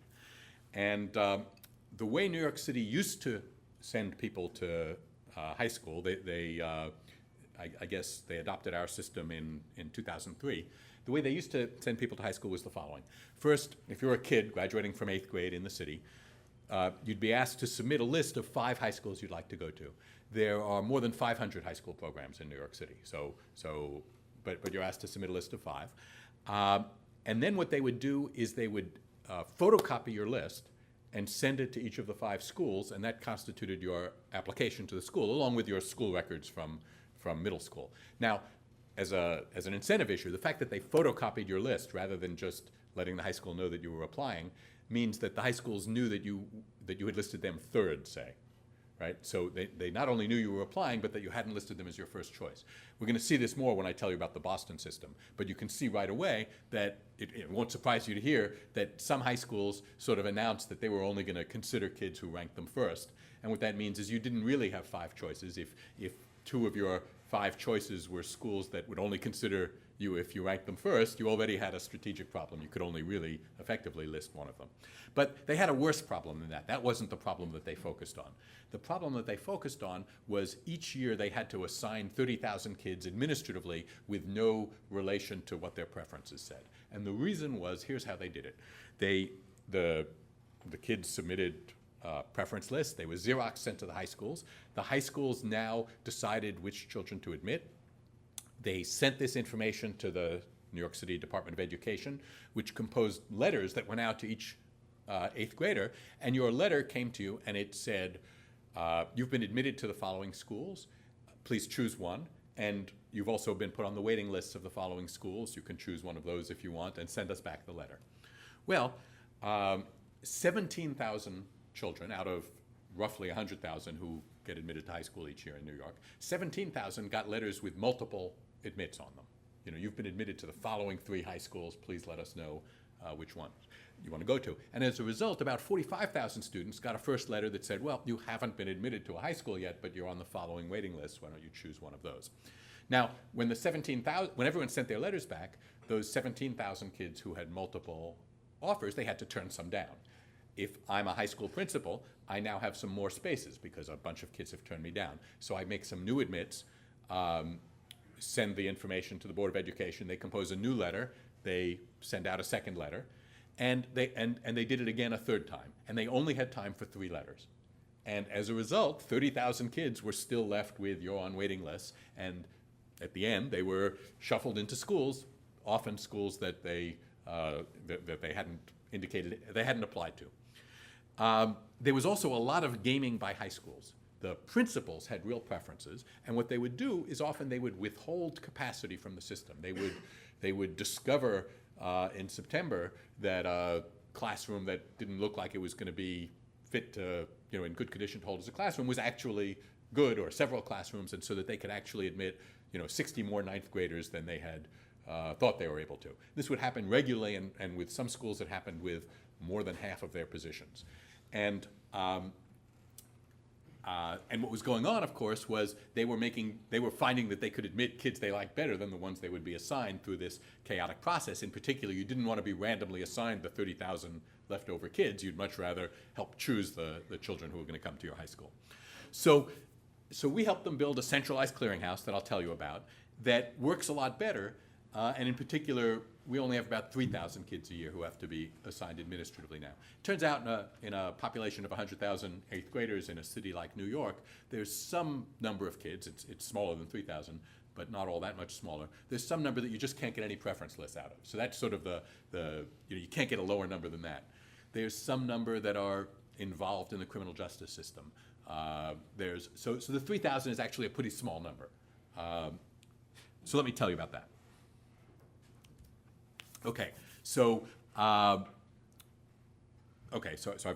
[SPEAKER 3] And the way New York City used to send people to high school, I guess they adopted our system in 2003. The way they used to send people to high school was the following. First, if you're a kid graduating from 8th grade in the city, you'd be asked to submit a list of 5 high schools you'd like to go to. There are more than 500 high school programs in New York City, but you're asked to submit a list of 5. And then what they would do is they would photocopy your list and send it to each of the 5 schools, and that constituted your application to the school, along with your school records from middle school. Now, as an incentive issue, the fact that they photocopied your list rather than just letting the high school know that you were applying means that the high schools knew that you had listed them third, say, right? So they not only knew you were applying, but that you hadn't listed them as your first choice. We're going to see this more when I tell you about the Boston system, but you can see right away that it won't surprise you to hear that some high schools sort of announced that they were only going to consider kids who ranked them first. And what that means is you didn't really have 5 choices. If 2 of your 5 choices were schools that would only consider you if you ranked them first, you already had a strategic problem. You could only really effectively list one of them. But they had a worse problem than that. That wasn't the problem that they focused on. The problem that they focused on was each year they had to assign 30,000 kids administratively with no relation to what their preferences said. And the reason was, here's how they did it. The kids submitted preference lists. They were Xerox sent to the high schools. The high schools now decided which children to admit. They sent this information to the New York City Department of Education, which composed letters that went out to each 8th grader. And your letter came to you and it said, you've been admitted to the following schools. Please choose one. And you've also been put on the waiting lists of the following schools. You can choose one of those if you want and send us back the letter. Well, 17,000 children out of roughly 100,000 who get admitted to high school each year in New York, 17,000 got letters with multiple admits on them. You've been admitted to the following 3 high schools. Please let us know which one you want to go to. And as a result, about 45,000 students got a first letter that said, well, you haven't been admitted to a high school yet, but you're on the following waiting list. Why don't you choose one of those? Now, when everyone sent their letters back, those 17,000 kids who had multiple offers, they had to turn some down. If I'm a high school principal, I now have some more spaces because a bunch of kids have turned me down. So I make some new admits, send the information to the Board of Education. They compose a new letter. They send out a second letter. And they did it again a third time. And they only had time for 3 letters. And as a result, 30,000 kids were still left with you're on waiting lists. And at the end, they were shuffled into schools, often schools that they hadn't indicated, they hadn't applied to. There was also a lot of gaming by high schools. the principals had real preferences, and what they would do is often they would withhold capacity from the system. They would discover in September that a classroom that didn't look like it was going to be fit to, in good condition to hold as a classroom was actually good, or several classrooms, and so that they could actually admit 60 more ninth graders than they had thought they were able to. This would happen regularly, and with some schools it happened with more than half of their positions. And what was going on, of course, was they were finding that they could admit kids they liked better than the ones they would be assigned through this chaotic process. In particular, you didn't want to be randomly assigned the 30,000 leftover kids. You'd much rather help choose the children who were going to come to your high school. So we helped them build a centralized clearinghouse that I'll tell you about that works a lot better. And in particular, we only have about 3,000 kids a year who have to be assigned administratively now. Turns out in a population of 100,000 eighth graders in a city like New York, there's some number of kids, it's smaller than 3,000, but not all that much smaller. There's some number that you just can't get any preference lists out of. So that's sort of you can't get a lower number than that. There's some number that are involved in the criminal justice system. So the 3,000 is actually a pretty small number. So let me tell you about that. Okay, so I've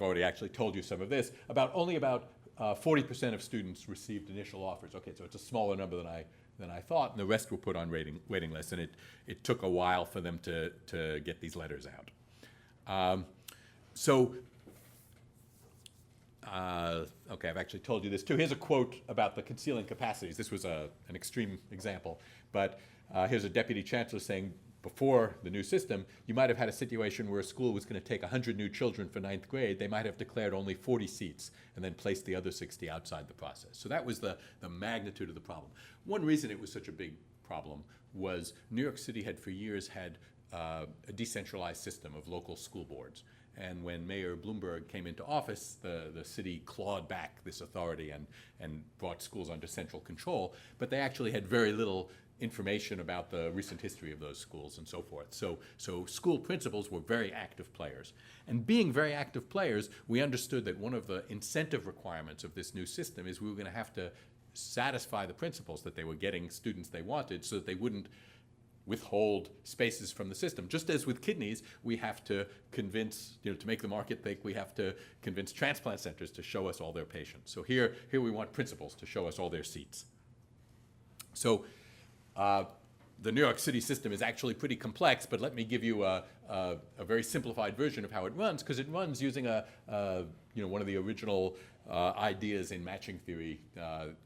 [SPEAKER 3] already actually told you some of this. Only about 40% of students received initial offers. Okay, so it's a smaller number than I thought, and the rest were put on waiting lists, and it took a while for them to get these letters out. Okay, I've actually told you this too. Here's a quote about the concealing capacities. This was an extreme example, but here's a deputy chancellor saying, before the new system, you might have had a situation where a school was going to take 100 new children for ninth grade. They might have declared only 40 seats and then placed the other 60 outside the process. So that was the magnitude of the problem. One reason it was such a big problem was New York City had for years had a decentralized system of local school boards. And when Mayor Bloomberg came into office, the city clawed back this authority and brought schools under central control. But they actually had very little information about the recent history of those schools and so forth. So school principals were very active players. And being very active players, we understood that one of the incentive requirements of this new system is we were going to have to satisfy the principals that they were getting students they wanted so that they wouldn't withhold spaces from the system. Just as with kidneys, we have to convince, to make the market think, we have to convince transplant centers to show us all their patients. So here we want principals to show us all their seats. So the New York City system is actually pretty complex, but let me give you a very simplified version of how it runs, because it runs using one of the original ideas in matching theory.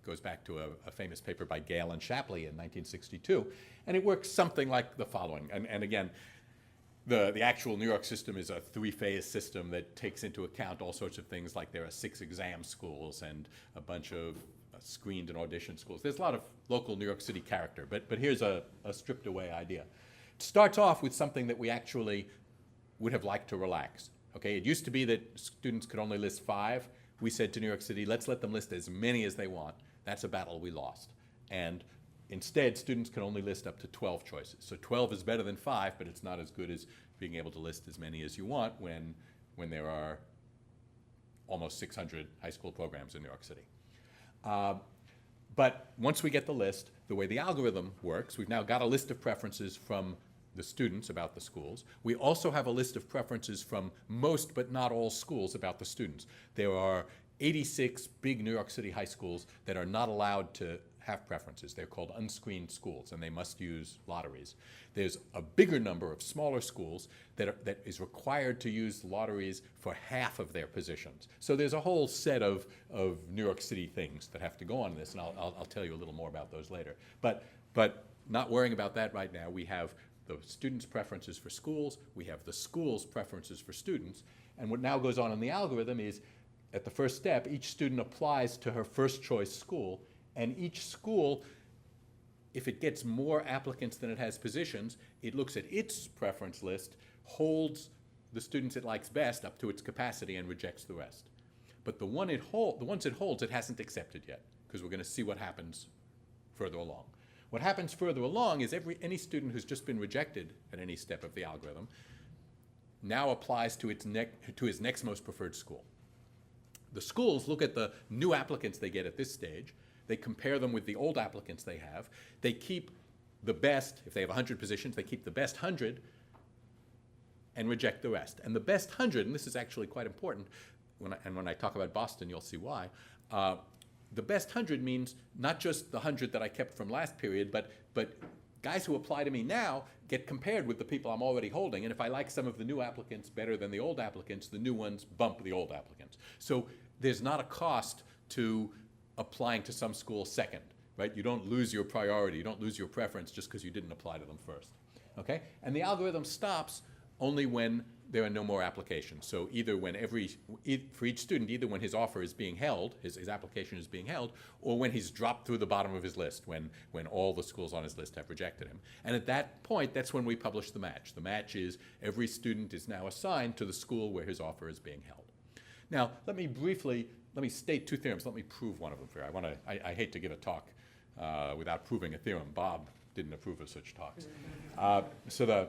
[SPEAKER 3] Goes back to a famous paper by Gale and Shapley in 1962, and it works something like the following. And again, the actual New York system is a three-phase system that takes into account all sorts of things, like there are 6 exam schools and a bunch of screened and audition schools. There's a lot of local New York City character, but here's a stripped away idea. It starts off with something that we actually would have liked to relax. Okay, it used to be that students could only list 5. We said to New York City, let's let them list as many as they want. That's a battle we lost. And instead, students can only list up to 12 choices. So 12 is better than 5, but it's not as good as being able to list as many as you want when there are almost 600 high school programs in New York City. But once we get the list, the way the algorithm works, we've now got a list of preferences from the students about the schools. We also have a list of preferences from most but not all schools about the students. There are 86 big New York City high schools that are not allowed to have preferences. They're called unscreened schools, and they must use lotteries. There's a bigger number of smaller schools that is required to use lotteries for half of their positions. So there's a whole set of New York City things that have to go on this, and I'll tell you a little more about those later. But not worrying about that right now. We have the students' preferences for schools. We have the schools' preferences for students. And what now goes on in the algorithm is, at the first step, each student applies to her first choice school, and each school, if it gets more applicants than it has positions, it looks at its preference list, holds the students it likes best up to its capacity, and rejects the rest. But the ones it holds, it hasn't accepted yet, because we're going to see what happens further along. What happens further along is any student who's just been rejected at any step of the algorithm now applies to his next most preferred school. The schools look at the new applicants they get at this stage. They compare them with the old applicants they have. They keep the best, if they have 100 positions, they keep the best 100 and reject the rest. And the best 100, and this is actually quite important, when I talk about Boston, you'll see why. The best 100 means not just the 100 that I kept from last period, but guys who apply to me now get compared with the people I'm already holding. And if I like some of the new applicants better than the old applicants, the new ones bump the old applicants. So there's not a cost to applying to some school second, right? You don't lose your priority. You don't lose your preference just because you didn't apply to them first, okay? And the algorithm stops only when there are no more applications. So either when for each student, either when his offer is being held, his application is being held, or when he's dropped through the bottom of his list, when all the schools on his list have rejected him. And at that point, that's when we publish the match. The match is every student is now assigned to the school where his offer is being held. Now, let me state two theorems. Let me prove one of them for you. I hate to give a talk without proving a theorem. Bob didn't approve of such talks. So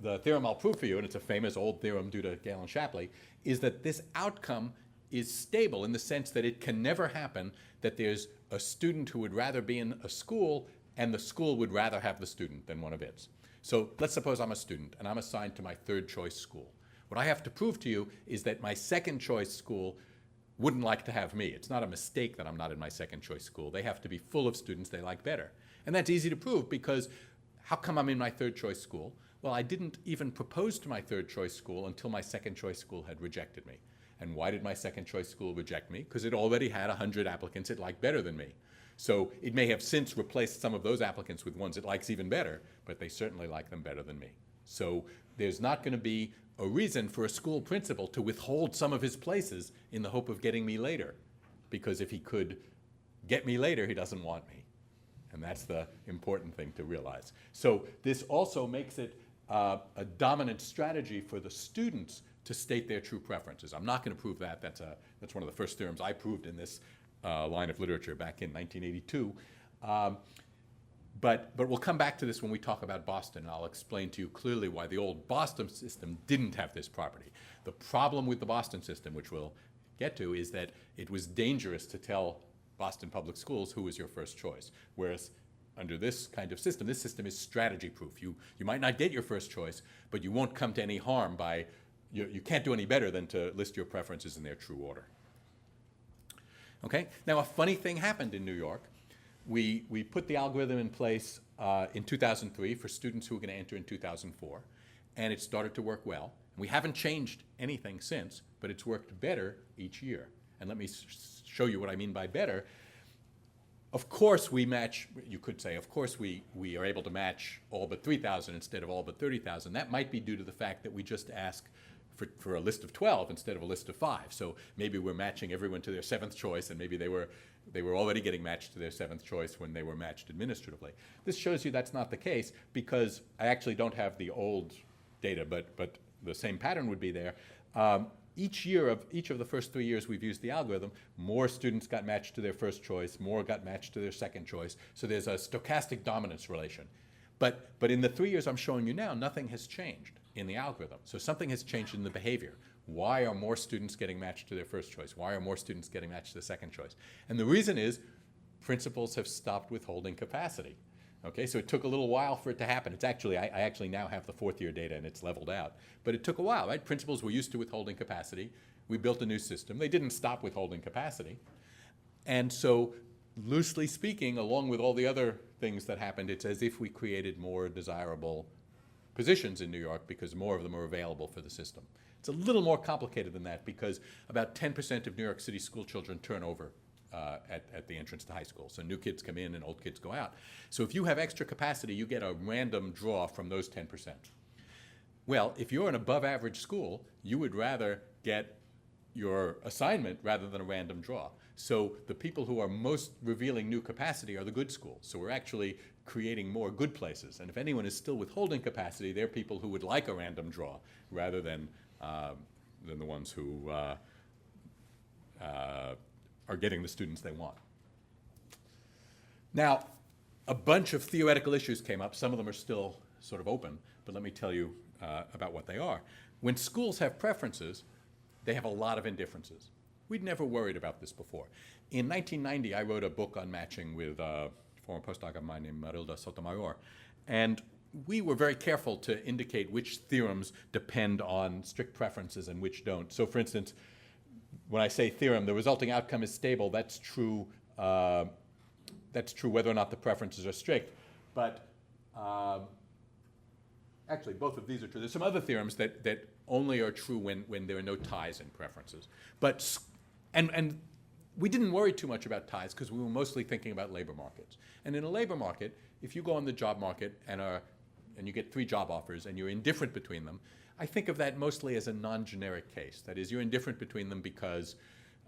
[SPEAKER 3] the theorem I'll prove for you, and it's a famous old theorem due to Galen Shapley, is that this outcome is stable in the sense that it can never happen that there's a student who would rather be in a school and the school would rather have the student than one of its. So let's suppose I'm a student and I'm assigned to my third choice school. What I have to prove to you is that my second choice school wouldn't like to have me. It's not a mistake that I'm not in my second choice school. They have to be full of students they like better. And that's easy to prove because how come I'm in my third choice school? Well, I didn't even propose to my third choice school until my second choice school had rejected me. And why did my second choice school reject me? Because it already had 100 applicants it liked better than me. So it may have since replaced some of those applicants with ones it likes even better, but they certainly like them better than me. So there's not going to be a reason for a school principal to withhold some of his places in the hope of getting me later. Because if he could get me later, he doesn't want me. And that's the important thing to realize. So this also makes it a dominant strategy for the students to state their true preferences. I'm not going to prove that. That's one of the first theorems I proved in this line of literature back in 1982. But we'll come back to this when we talk about Boston. I'll explain to you clearly why the old Boston system didn't have this property. The problem with the Boston system, which we'll get to, is that it was dangerous to tell Boston Public Schools who was your first choice, whereas under this kind of system, this system is strategy proof. You might not get your first choice, but you won't come to any harm by, you can't do any better than to list your preferences in their true order. Okay, now a funny thing happened in New York. We put the algorithm in place in 2003 for students who were going to enter in 2004, and it started to work well. We haven't changed anything since, but it's worked better each year. And let me show you what I mean by better. Of course we match, you could say, of course we are able to match all but 3,000 instead of all but 30,000. That might be due to the fact that we just ask for a list of 12 instead of a list of 5. So maybe we're matching everyone to their 7th choice, and maybe they were already getting matched to their 7th choice when they were matched administratively. This shows you that's not the case because I actually don't have the old data, but the same pattern would be there. Each of the first 3 years we've used the algorithm, more students got matched to their first choice, more got matched to their second choice. So there's a stochastic dominance relation. But in the 3 years I'm showing you now, nothing has changed in the algorithm. So something has changed in the behavior. Why are more students getting matched to their first choice? Why are more students getting matched to the second choice? And the reason is principals have stopped withholding capacity. Okay, so it took a little while for it to happen. It's actually, I actually now have the 4th year data and it's leveled out. But it took a while, right? Principals were used to withholding capacity. We built a new system. They didn't stop withholding capacity. And so, loosely speaking, along with all the other things that happened, it's as if we created more desirable positions in New York because more of them are available for the system. It's a little more complicated than that because about 10% of New York City school children turn over at the entrance to high school. So new kids come in and old kids go out. So if you have extra capacity, you get a random draw from those 10%. Well, if you're an above average school, you would rather get your assignment rather than a random draw. So the people who are most revealing new capacity are the good schools. So we're actually creating more good places. And if anyone is still withholding capacity, they're people who would like a random draw rather than the ones who are getting the students they want. Now, a bunch of theoretical issues came up. Some of them are still sort of open, but let me tell you about what they are. When schools have preferences, they have a lot of indifferences. We'd never worried about this before. In 1990, I wrote a book on matching with a former postdoc of mine named Marilda Sotomayor, and we were very careful to indicate which theorems depend on strict preferences and which don't. So for instance, when I say theorem, the resulting outcome is stable, that's true whether or not the preferences are strict. But actually, both of these are true. There's some other theorems that only are true when there are no ties in preferences. And we didn't worry too much about ties because we were mostly thinking about labor markets. And in a labor market, if you go on the job market and you get 3 job offers and you're indifferent between them, I think of that mostly as a non-generic case. That is, you're indifferent between them because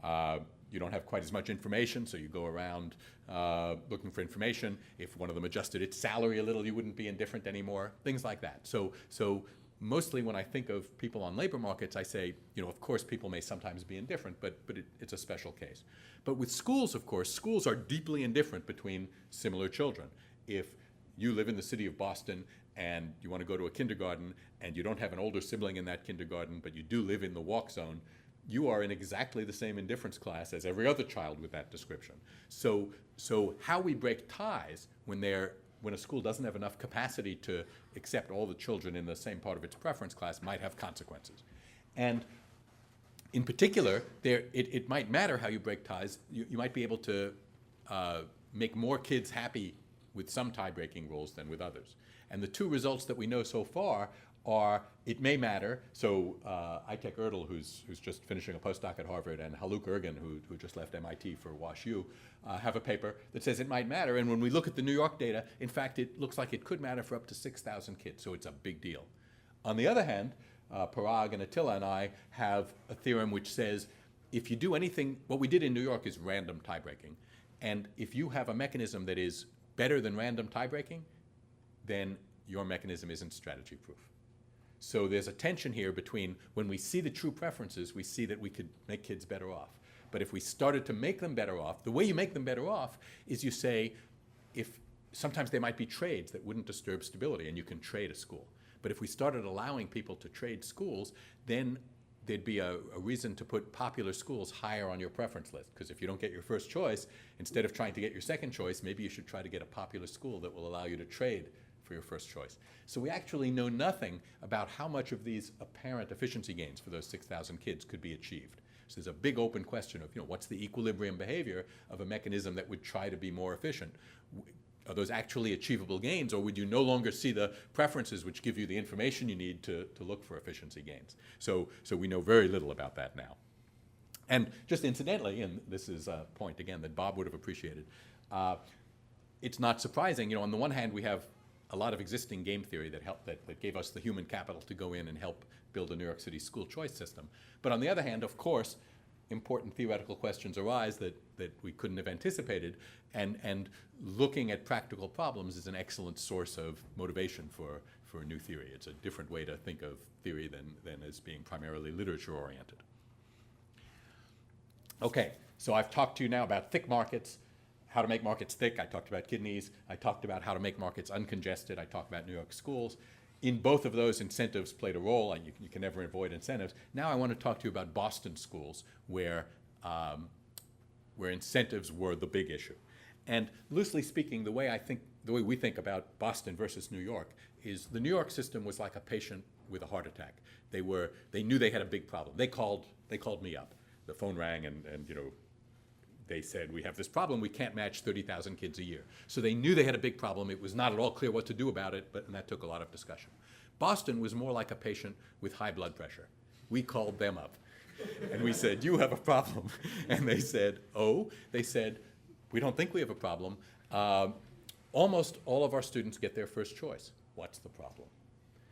[SPEAKER 3] you don't have quite as much information, so you go around looking for information. If one of them adjusted its salary a little, you wouldn't be indifferent anymore, things like that. So mostly when I think of people on labor markets, I say, of course people may sometimes be indifferent, but it's a special case. But with schools, of course, schools are deeply indifferent between similar children. If you live in the city of Boston and you want to go to a kindergarten and you don't have an older sibling in that kindergarten, but you do live in the walk zone, you are in exactly the same indifference class as every other child with that description. So how we break ties when a school doesn't have enough capacity to accept all the children in the same part of its preference class might have consequences. And in particular, it might matter how you break ties. You might be able to make more kids happy with some tie-breaking rules than with others. And the 2 results that we know so far are it may matter. So Aytek Erdel, who's just finishing a postdoc at Harvard, and Haluk Ergin, who just left MIT for WashU, have a paper that says it might matter. And when we look at the New York data, in fact, it looks like it could matter for up to 6,000 kids. So it's a big deal. On the other hand, Parag and Attila and I have a theorem which says if you do anything, what we did in New York is random tie-breaking. And if you have a mechanism that is better than random tie-breaking, then your mechanism isn't strategy-proof. So there's a tension here between when we see the true preferences, we see that we could make kids better off. But if we started to make them better off, the way you make them better off is you say, sometimes there might be trades that wouldn't disturb stability, and you can trade a school. But if we started allowing people to trade schools, then there'd be a reason to put popular schools higher on your preference list. Because if you don't get your first choice, instead of trying to get your second choice, maybe you should try to get a popular school that will allow you to trade for your first choice. So we actually know nothing about how much of these apparent efficiency gains for those 6,000 kids could be achieved. So there's a big open question of, what's the equilibrium behavior of a mechanism that would try to be more efficient? Are those actually achievable gains, or would you no longer see the preferences which give you the information you need to look for efficiency gains? So we know very little about that now. And just incidentally, and this is a point, again, that Bob would have appreciated, it's not surprising. On the one hand, we have a lot of existing game theory that gave us the human capital to go in and help build a New York City school choice system. But on the other hand, of course, important theoretical questions arise that we couldn't have anticipated, and looking at practical problems is an excellent source of motivation for a new theory. It's a different way to think of theory than as being primarily literature-oriented. Okay, so I've talked to you now about thick markets, how to make markets thick. I talked about kidneys. I talked about how to make markets uncongested. I talked about New York schools. In both of those, incentives played a role, and you can never avoid incentives. Now I want to talk to you about Boston schools, where incentives were the big issue. And loosely speaking, the way we think about Boston versus New York is the New York system was like a patient with a heart attack. They knew they had a big problem. They called me up. The phone rang, and they said, we have this problem, we can't match 30,000 kids a year. So they knew they had a big problem. It was not at all clear what to do about it, and that took a lot of discussion. Boston was more like a patient with high blood pressure. We called them up, and we said, you have a problem. And they said, oh? They said, we don't think we have a problem. Almost all of our students get their first choice. What's the problem?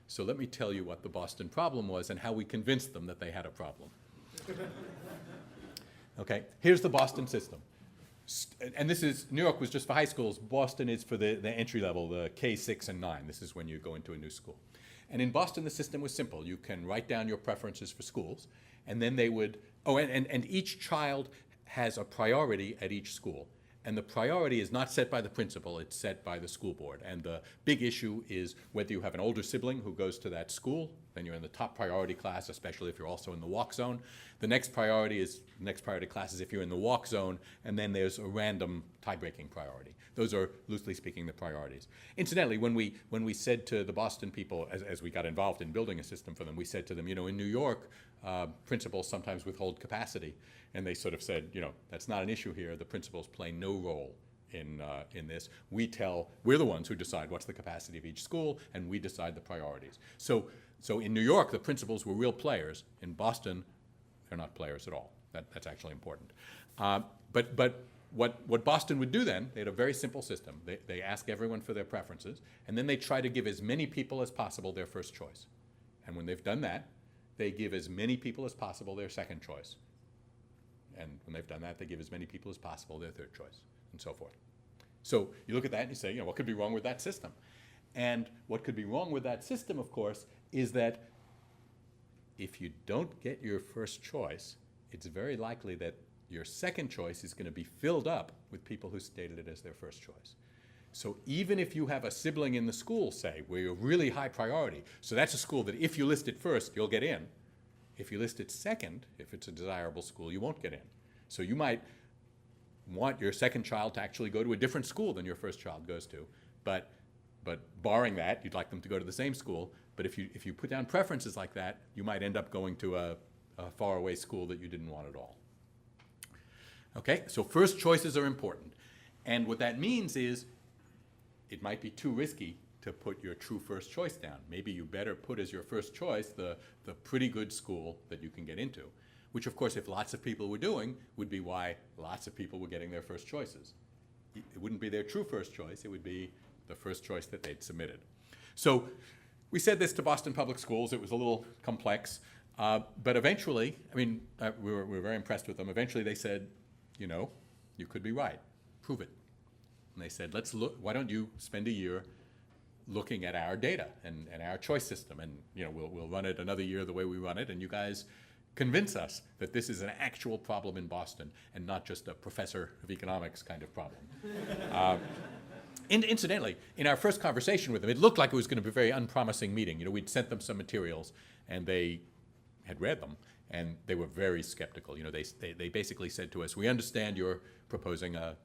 [SPEAKER 3] So let me tell you what the Boston problem was and how we convinced them that they had a problem. Okay, here's the Boston system. And New York was just for high schools. Boston is for the entry level, the K6 and 9. This is when you go into a new school. And in Boston, the system was simple. You can write down your preferences for schools, and then they would, and each child has a priority at each school. And the priority is not set by the principal, it's set by the school board. And the big issue is whether you have an older sibling who goes to that school, then you're in the top priority class, especially if you're also in the walk zone. The next priority class is if you're in the walk zone, and then there's a random tie-breaking priority. Those are, loosely speaking, the priorities. Incidentally, when we said to the Boston people, as we got involved in building a system for them, we said to them, in New York, principals sometimes withhold capacity. And they sort of said, that's not an issue here. The principals play no role in this. We're the ones who decide what's the capacity of each school, and we decide the priorities. So in New York, the principals were real players. In Boston, they're not players at all. That's actually important. But what Boston would do then, they had a very simple system. They ask everyone for their preferences, and then they try to give as many people as possible their first choice. And when they've done that, they give as many people as possible their second choice. And when they've done that, they give as many people as possible their third choice, and so forth. So you look at that and you say, what could be wrong with that system? And what could be wrong with that system, of course, is that if you don't get your first choice, it's very likely that your second choice is going to be filled up with people who stated it as their first choice. So even if you have a sibling in the school, say, where you're really high priority, so that's a school that if you list it first, you'll get in. If you list it second, if it's a desirable school, you won't get in. So you might want your second child to actually go to a different school than your first child goes to. But barring that, you'd like them to go to the same school. But if you put down preferences like that, you might end up going to a faraway school that you didn't want at all. Okay, so first choices are important. And what that means is it might be too risky to put your true first choice down. Maybe you better put as your first choice the pretty good school that you can get into, which of course if lots of people were doing would be why lots of people were getting their first choices. It wouldn't be their true first choice, it would be the first choice that they'd submitted. So we said this to Boston Public Schools. It was a little complex, but eventually, we were very impressed with them. Eventually they said, you could be right, prove it. And they said, let's look, why don't you spend a year looking at our data and our choice system, and we'll run it another year the way we run it, and you guys convince us that this is an actual problem in Boston and not just a professor of economics kind of problem. Incidentally, in our first conversation with them, it looked like it was going to be a very unpromising meeting. We'd sent them some materials, and they had read them, and they were very skeptical. They basically said to us, we understand you're proposing a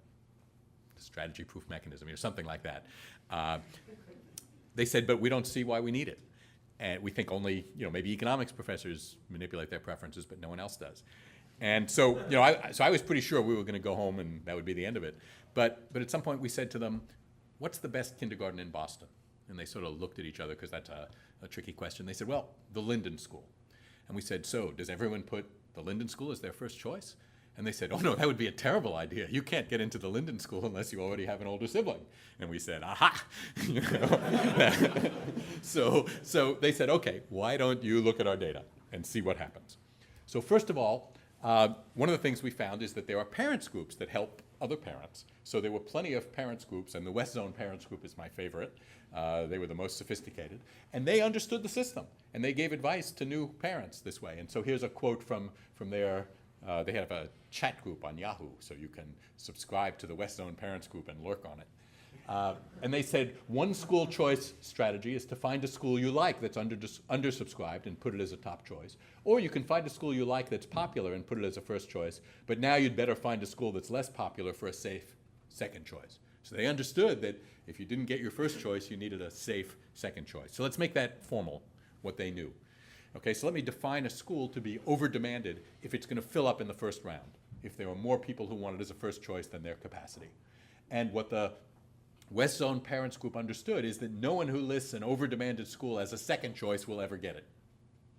[SPEAKER 3] strategy-proof mechanism, something like that. They said, but we don't see why we need it. And we think only, maybe economics professors manipulate their preferences, but no one else does. And so, I was pretty sure we were going to go home and that would be the end of it. But at some point we said to them, what's the best kindergarten in Boston? And they sort of looked at each other because that's a tricky question. They said, well, the Linden School. And we said, so does everyone put the Linden School as their first choice? And they said, oh no, that would be a terrible idea. You can't get into the Linden School unless you already have an older sibling. And we said, aha! So they said, okay, why don't you look at our data and see what happens? So first of all, one of the things we found is that there are parents groups that help other parents. So there were plenty of parents groups, and the West Zone parents group is my favorite. They were the most sophisticated. And they understood the system, and they gave advice to new parents this way. And so here's a quote from their they have a chat group on Yahoo, so you can subscribe to the West Zone Parents Group and lurk on it. And they said, one school choice strategy is to find a school you like that's undersubscribed and put it as a top choice. Or you can find a school you like that's popular and put it as a first choice, but now you'd better find a school that's less popular for a safe second choice. So they understood that if you didn't get your first choice, you needed a safe second choice. So let's make that formal, what they knew. Okay, so let me define a school to be over-demanded if it's going to fill up in the first round, if there are more people who want it as a first choice than their capacity. And what the West Zone Parents Group understood is that no one who lists an over-demanded school as a second choice will ever get it,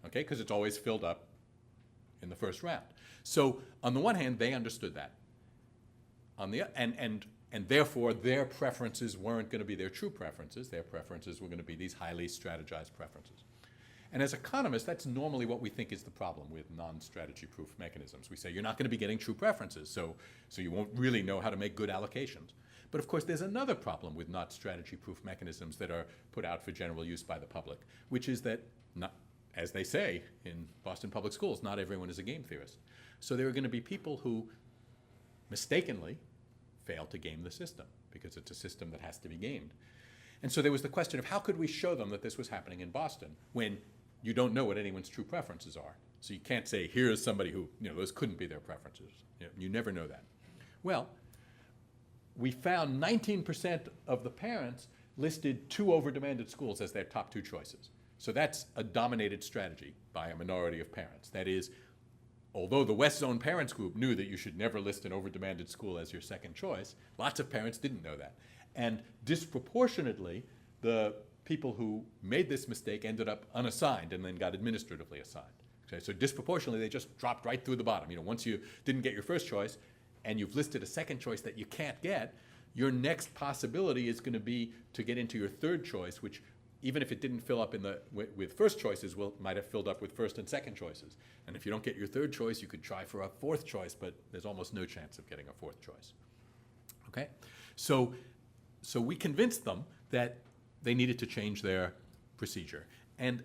[SPEAKER 3] okay, because it's always filled up in the first round. So on the one hand, they understood that. And therefore, their preferences weren't going to be their true preferences. Their preferences were going to be these highly strategized preferences. And as economists, that's normally what we think is the problem with non-strategy proof mechanisms. We say you're not going to be getting true preferences, so you won't really know how to make good allocations. But of course, there's another problem with not strategy proof mechanisms that are put out for general use by the public, which is that, as they say in Boston Public Schools, not everyone is a game theorist. So there are going to be people who mistakenly fail to game the system, because it's a system that has to be gamed. And so there was the question of how could we show them that this was happening in Boston when you don't know what anyone's true preferences are. So you can't say, here is somebody who, those couldn't be their preferences. You never know that. Well, we found 19% of the parents listed 2 over-demanded schools as their top 2 choices. So that's a dominated strategy by a minority of parents. That is, although the West Zone parents group knew that you should never list an over-demanded school as your second choice, lots of parents didn't know that. And disproportionately, the people who made this mistake ended up unassigned and then got administratively assigned. Okay, so disproportionately, they just dropped right through the bottom. Once you didn't get your first choice and you've listed a second choice that you can't get, your next possibility is going to be to get into your third choice, which even if it didn't fill up with first choices, might have filled up with first and second choices. And if you don't get your third choice, you could try for a fourth choice, but there's almost no chance of getting a fourth choice. Okay? So we convinced them that they needed to change their procedure. And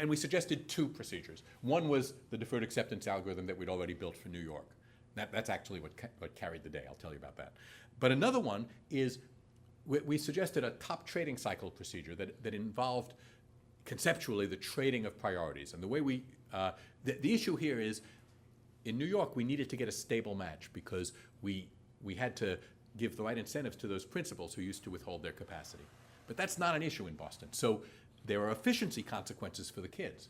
[SPEAKER 3] we suggested 2 procedures. One was the deferred acceptance algorithm that we'd already built for New York. That's actually what carried the day. I'll tell you about that. But another one is we suggested a top trading cycle procedure that involved conceptually the trading of priorities. And the way the issue here is, in New York, we needed to get a stable match because we had to give the right incentives to those principals who used to withhold their capacity. But that's not an issue in Boston. So there are efficiency consequences for the kids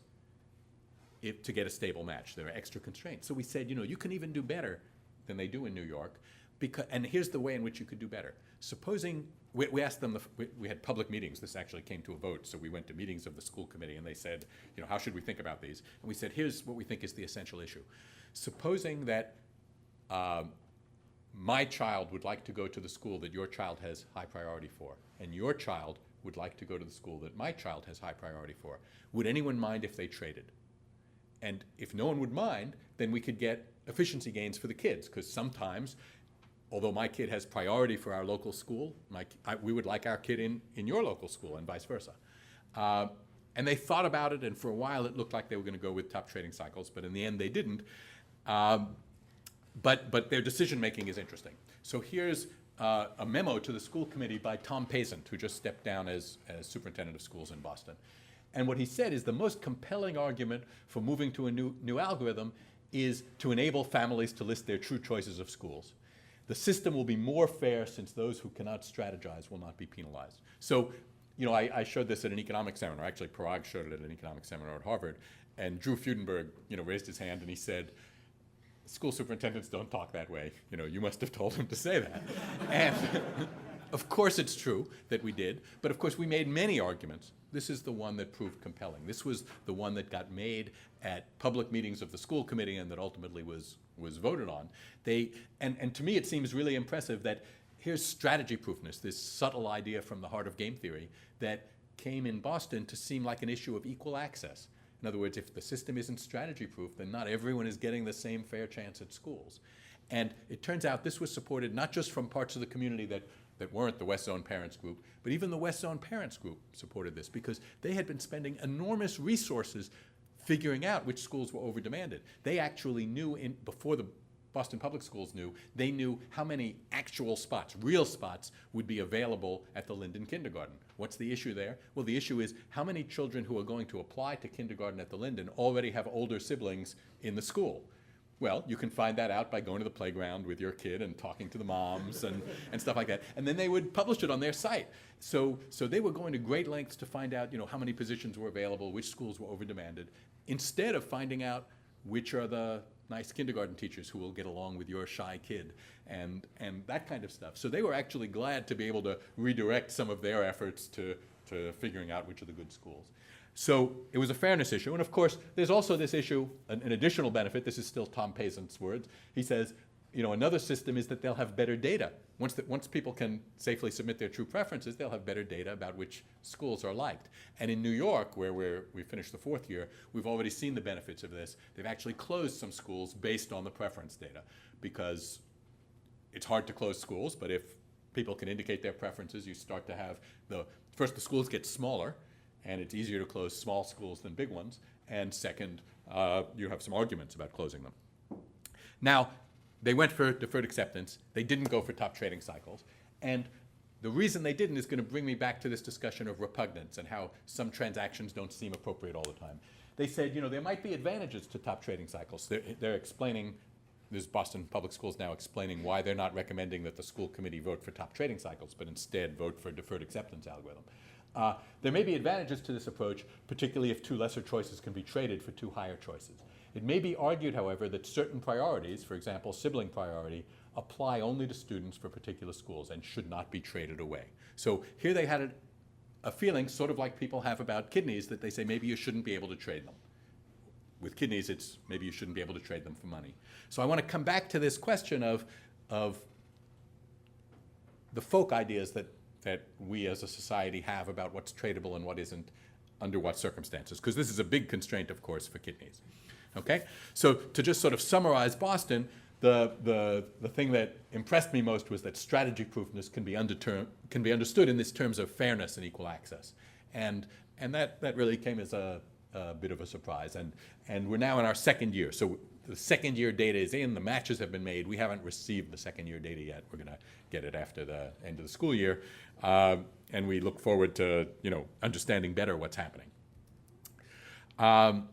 [SPEAKER 3] to get a stable match. There are extra constraints. So we said, you can even do better than they do in New York. And here's the way in which you could do better. Supposing, we asked them, we had public meetings. This actually came to a vote. So we went to meetings of the school committee and they said, how should we think about these? And we said, here's what we think is the essential issue. Supposing that my child would like to go to the school that your child has high priority for, and your child would like to go to the school that my child has high priority for. Would anyone mind if they traded? And if no one would mind, then we could get efficiency gains for the kids, because sometimes, although my kid has priority for our local school, we would like our kid in your local school and vice versa. And they thought about it, and for a while it looked like they were going to go with top trading cycles, but in the end they didn't. But their decision-making is interesting. So here's a memo to the school committee by Tom Pazant, who just stepped down as superintendent of schools in Boston. And what he said is the most compelling argument for moving to a new algorithm is to enable families to list their true choices of schools. The system will be more fair since those who cannot strategize will not be penalized. So, I showed this at an economics seminar. Actually, Parag showed it at an economics seminar at Harvard. And Drew Fudenberg, raised his hand and he said, school superintendents don't talk that way. You must have told him to say that. And of course it's true that we did, but of course we made many arguments. This is the one that proved compelling. This was the one that got made at public meetings of the school committee and that ultimately was voted on. And to me it seems really impressive that here's strategy proofness, this subtle idea from the heart of game theory that came in Boston to seem like an issue of equal access. In other words, if the system isn't strategy-proof, then not everyone is getting the same fair chance at schools. And it turns out this was supported not just from parts of the community that weren't the West Zone Parents Group, but even the West Zone Parents Group supported this because they had been spending enormous resources figuring out which schools were over-demanded. They actually knew, before the Boston Public Schools knew, they knew how many actual spots, real spots, would be available at the Linden Kindergarten. What's the issue there? Well, the issue is how many children who are going to apply to kindergarten at the Linden already have older siblings in the school. Well, you can find that out by going to the playground with your kid and talking to the moms and stuff like that. And then they would publish it on their site. So they were going to great lengths to find out, how many positions were available, which schools were over-demanded, instead of finding out which are the nice kindergarten teachers who will get along with your shy kid and that kind of stuff. So they were actually glad to be able to redirect some of their efforts to figuring out which are the good schools. So it was a fairness issue. And of course, there's also this issue, an additional benefit. This is still Tom Pazant's words. He says, another system is that they'll have better data. Once people can safely submit their true preferences, they'll have better data about which schools are liked. And in New York, where we finished the 4th year, we've already seen the benefits of this. They've actually closed some schools based on the preference data because it's hard to close schools, but if people can indicate their preferences, you start to have the schools get smaller, and it's easier to close small schools than big ones. And second, you have some arguments about closing them. Now, they went for deferred acceptance. They didn't go for top trading cycles. And the reason they didn't is going to bring me back to this discussion of repugnance and how some transactions don't seem appropriate all the time. They said, there might be advantages to top trading cycles. They're explaining, there's Boston Public Schools now explaining why they're not recommending that the school committee vote for top trading cycles, but instead vote for deferred acceptance algorithm. There may be advantages to this approach, particularly if 2 lesser choices can be traded for 2 higher choices. It may be argued, however, that certain priorities, for example, sibling priority, apply only to students for particular schools and should not be traded away. So here they had a feeling, sort of like people have about kidneys, that they say maybe you shouldn't be able to trade them. With kidneys, it's maybe you shouldn't be able to trade them for money. So I want to come back to this question of the folk ideas that we as a society have about what's tradable and what isn't under what circumstances, because this is a big constraint, of course, for kidneys. Okay? So to just sort of summarize Boston, the thing that impressed me most was that strategy proofness can be understood in this terms of fairness and equal access. And that really came as a bit of a surprise. And we're now in our second year. So the second year data is in, the matches have been made. We haven't received the second year data yet. We're going to get it after the end of the school year. And we look forward to, understanding better what's happening. Let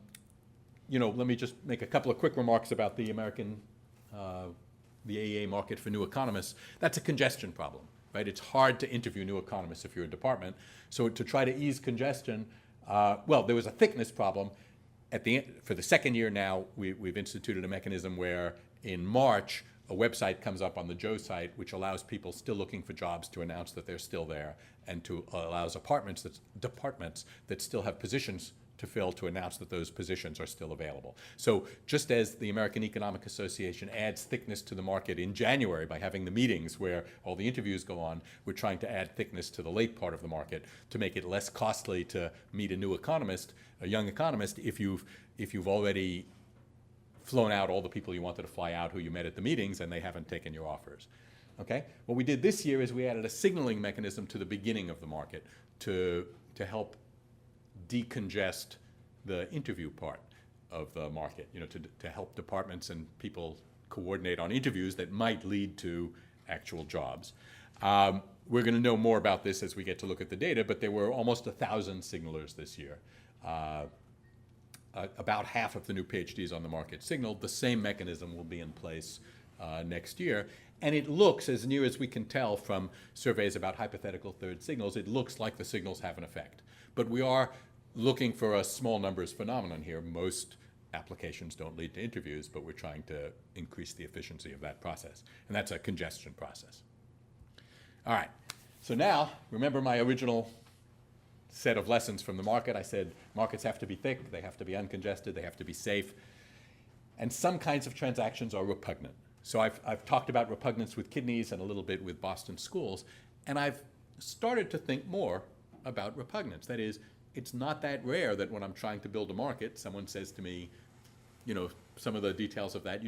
[SPEAKER 3] me just make a couple of quick remarks about the the AEA market for new economists. That's a congestion problem, right? It's hard to interview new economists if you're a department. So to try to ease congestion, there was a thickness problem. For the second year now, we've instituted a mechanism where in March, a website comes up on the Joe site which allows people still looking for jobs to announce that they're still there, and allows departments that still have positions to fill to announce that those positions are still available. So just as the American Economic Association adds thickness to the market in January by having the meetings where all the interviews go on, we're trying to add thickness to the late part of the market to make it less costly to meet a new economist, a young economist, if you've already flown out all the people you wanted to fly out who you met at the meetings and they haven't taken your offers. Okay? What we did this year is we added a signaling mechanism to the beginning of the market to help decongest the interview part of the market, to help departments and people coordinate on interviews that might lead to actual jobs. We're going to know more about this as we get to look at the data, but there were almost 1,000 signalers this year. About half of the new PhDs on the market signaled. The same mechanism will be in place next year. And it looks, as near as we can tell from surveys about hypothetical third signals, it looks like the signals have an effect. But we are looking for a small numbers phenomenon here. Most applications don't lead to interviews, but we're trying to increase the efficiency of that process. And that's a congestion process. All right. So now, remember my original set of lessons from the market. I said markets have to be thick, they have to be uncongested, they have to be safe. And some kinds of transactions are repugnant. So I've talked about repugnance with kidneys and a little bit with Boston schools, and I've started to think more about repugnance. That is, it's not that rare that when I'm trying to build a market, someone says to me, some of the details of that,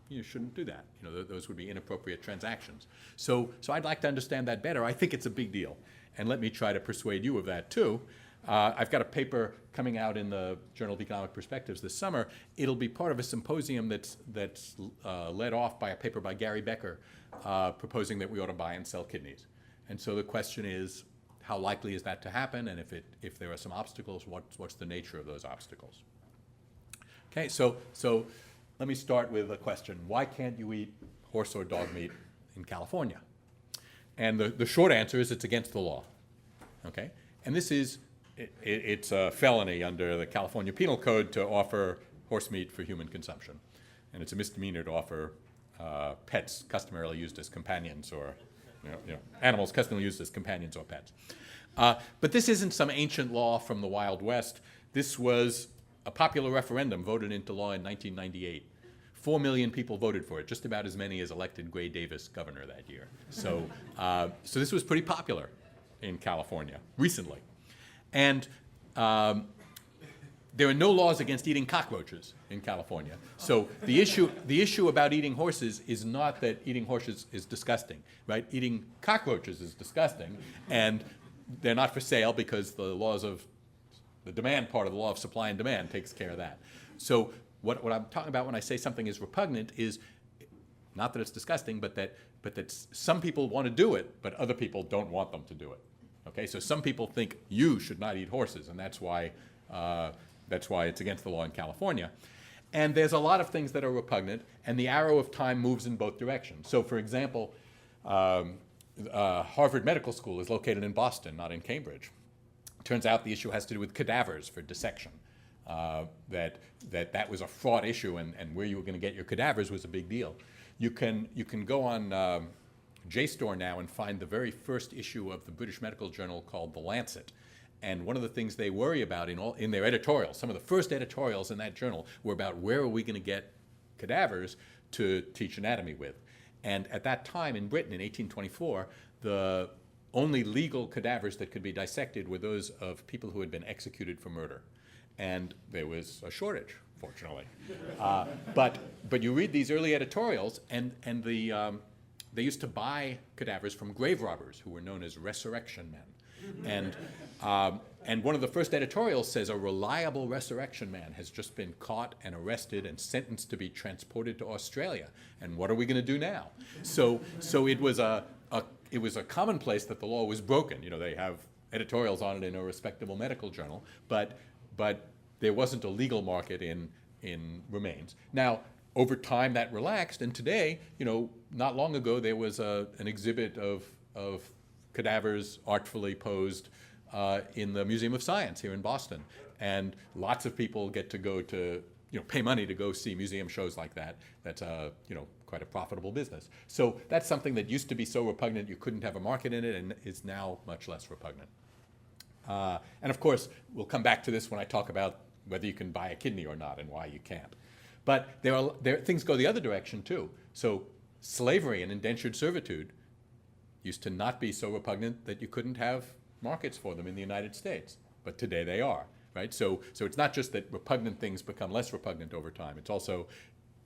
[SPEAKER 3] you shouldn't do that. Those would be inappropriate transactions. So I'd like to understand that better. I think it's a big deal. And let me try to persuade you of that too. I've got a paper coming out in the Journal of Economic Perspectives this summer. It'll be part of a symposium that's led off by a paper by Gary Becker proposing that we ought to buy and sell kidneys. And so the question is, how likely is that to happen? And if there are some obstacles, what's the nature of those obstacles? Okay, so let me start with a question. Why can't you eat horse or dog meat in California? And the short answer is it's against the law. Okay? And this is, it's a felony under the California Penal Code to offer horse meat for human consumption. And it's a misdemeanor to offer pets customarily used as companions or animals customarily used as companions or pets. But this isn't some ancient law from the Wild West. This was a popular referendum voted into law in 1998. 4 million people voted for it, just about as many as elected Gray Davis governor that year. So this was pretty popular in California recently. And there are no laws against eating cockroaches in California. So the issue about eating horses is not that eating horses is disgusting, right? Eating cockroaches is disgusting, and they're not for sale because the laws of the demand part of the law of supply and demand takes care of that. So what I'm talking about when I say something is repugnant is Not that it's disgusting, but that some people want to do it, but other people don't want them to do it. Okay, so some people think you should not eat horses, and that's why it's against the law in California. And there's a lot of things that are repugnant, and the arrow of time moves in both directions. So, for example, Harvard Medical School is located in Boston, not in Cambridge. Turns out the issue has to do with cadavers for dissection. That was a fraught issue, and where you were going to get your cadavers was a big deal. You can go on JSTOR now and find the very first issue of the British Medical Journal called The Lancet. And one of the things they worry about in their editorials, some of the first editorials in that journal were about where are we going to get cadavers to teach anatomy with. And at that time in Britain, in 1824, the only legal cadavers that could be dissected were those of people who had been executed for murder. And there was a shortage, fortunately. But you read these early editorials, and they used to buy cadavers from grave robbers who were known as resurrection men. And one of the first editorials says a reliable resurrection man has just been caught and arrested and sentenced to be transported to Australia. And what are we going to do now? So it was a commonplace that the law was broken. You know, they have editorials on it in a respectable medical journal, but there wasn't a legal market in remains. Now, over time that relaxed, and today, you know, not long ago there was an exhibit of cadavers artfully posed in the Museum of Science here in Boston. And lots of people get to go to, you know, pay money to go see museum shows like that. That's quite a profitable business. So that's something that used to be so repugnant you couldn't have a market in it, and is now much less repugnant. And of course, we'll come back to this when I talk about whether you can buy a kidney or not and why you can't. But things go the other direction too. So slavery and indentured servitude used to not be so repugnant that you couldn't have markets for them in the United States. But today they are, right? So it's not just that repugnant things become less repugnant over time. It's also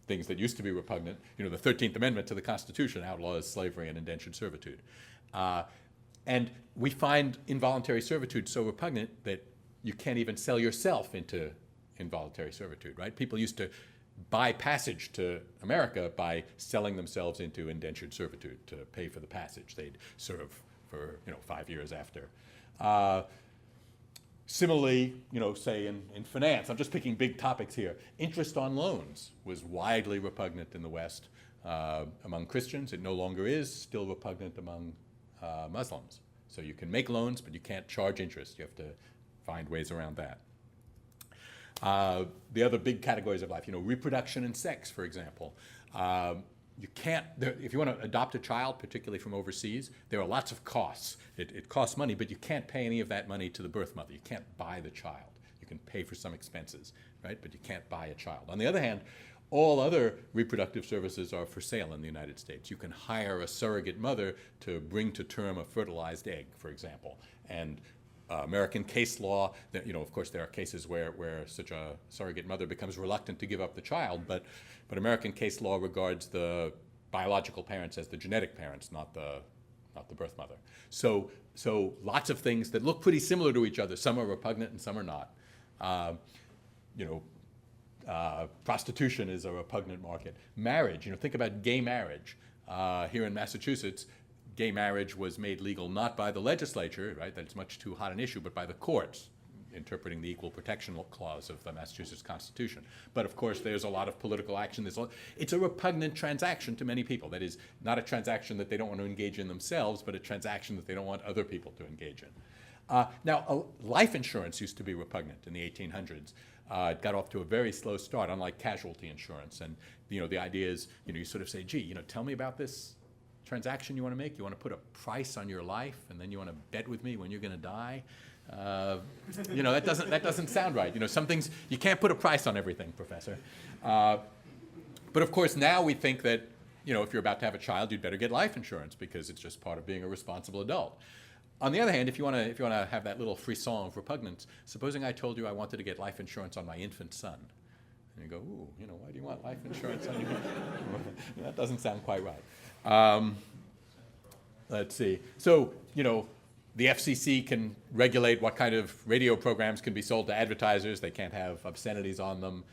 [SPEAKER 3] things that used to be repugnant. You know, the 13th Amendment to the Constitution outlaws slavery and indentured servitude. And we find involuntary servitude so repugnant that you can't even sell yourself into involuntary servitude, right? People used to buy passage to America by selling themselves into indentured servitude to pay for the passage. They'd serve for 5 years after. Similarly, say in finance, I'm just picking big topics here. Interest on loans was widely repugnant in the West among Christians. It no longer is, still repugnant among Muslims. So you can make loans, but you can't charge interest. You have to find ways around that. The other big categories of life, reproduction and sex, for example. You can't, if you want to adopt a child, particularly from overseas, there are lots of costs. It costs money, but you can't pay any of that money to the birth mother. You can't buy the child. You can pay for some expenses, right? But you can't buy a child. On the other hand, all other reproductive services are for sale in the United States. You can hire a surrogate mother to bring to term a fertilized egg, for example. And American case law, of course there are cases where such a surrogate mother becomes reluctant to give up the child, but American case law regards the biological parents as the genetic parents, not the birth mother. So lots of things that look pretty similar to each other. Some are repugnant and some are not. Prostitution is a repugnant market. Marriage, think about gay marriage. Here in Massachusetts, gay marriage was made legal not by the legislature, right, that's much too hot an issue, but by the courts, interpreting the Equal Protection Clause of the Massachusetts Constitution. But of course, there's a lot of political action. It's a repugnant transaction to many people. That is, not a transaction that they don't want to engage in themselves, but a transaction that they don't want other people to engage in. Now, life insurance used to be repugnant in the 1800s. It got off to a very slow start, unlike casualty insurance. And the idea is, you sort of say, gee, tell me about this transaction you want to make. You want to put a price on your life, and then you want to bet with me when you're going to die. That doesn't sound right. Some things you can't put a price on everything, Professor. But of course, now we think that if you're about to have a child, you'd better get life insurance because it's just part of being a responsible adult. On the other hand, if you want to have that little frisson of repugnance, supposing I told you I wanted to get life insurance on my infant son, and you go, ooh, why do you want life insurance on your that doesn't sound quite right. Let's see. So, the FCC can regulate what kind of radio programs can be sold to advertisers. They can't have obscenities on them.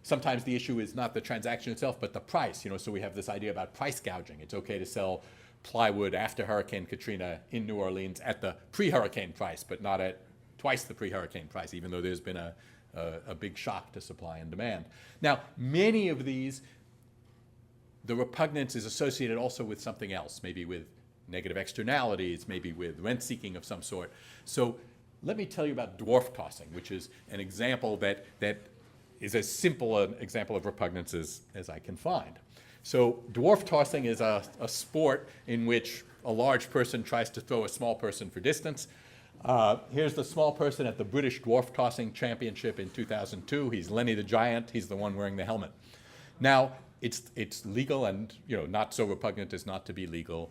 [SPEAKER 3] Sometimes the issue is not the transaction itself, but the price. So we have this idea about price gouging. It's okay to sell plywood after Hurricane Katrina in New Orleans at the pre-hurricane price, but not at twice the pre-hurricane price, even though there's been a big shock to supply and demand. Now, many of these, the repugnance is associated also with something else, maybe with negative externalities, maybe with rent seeking of some sort. So let me tell you about dwarf tossing, which is an example that is as simple an example of repugnance as I can find. So dwarf tossing is a sport in which a large person tries to throw a small person for distance. Here's the small person at the British Dwarf Tossing Championship in 2002. He's Lenny the Giant. He's the one wearing the helmet. Now, it's legal and not so repugnant as not to be legal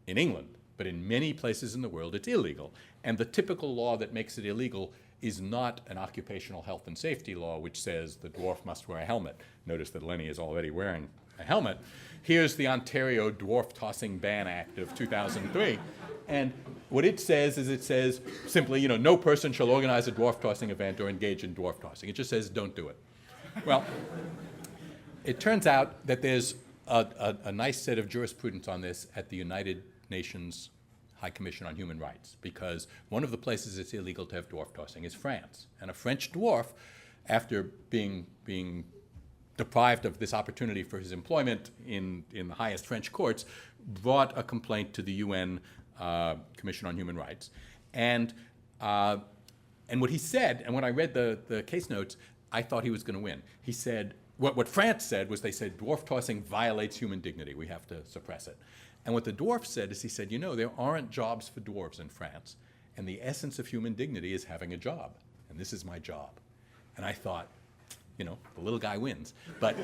[SPEAKER 3] in England. But in many places in the world, it's illegal. And the typical law that makes it illegal is not an occupational health and safety law, which says the dwarf must wear a helmet. Notice that Lenny is already wearing a helmet. Here's the Ontario Dwarf Tossing Ban Act of 2003. And what it says is simply, no person shall organize a dwarf tossing event or engage in dwarf tossing. It just says don't do it. Well, it turns out that there's a nice set of jurisprudence on this at the United Nations High Commission on Human Rights, because one of the places it's illegal to have dwarf tossing is France. And a French dwarf, after being deprived of this opportunity for his employment in the highest French courts, brought a complaint to the UN Commission on Human Rights. And what he said, and when I read the case notes, I thought he was going to win. He said, what France said was, they said dwarf tossing violates human dignity. We have to suppress it. And what the dwarf said is, he said, there aren't jobs for dwarves in France, and the essence of human dignity is having a job, and this is my job. And I thought, the little guy wins. But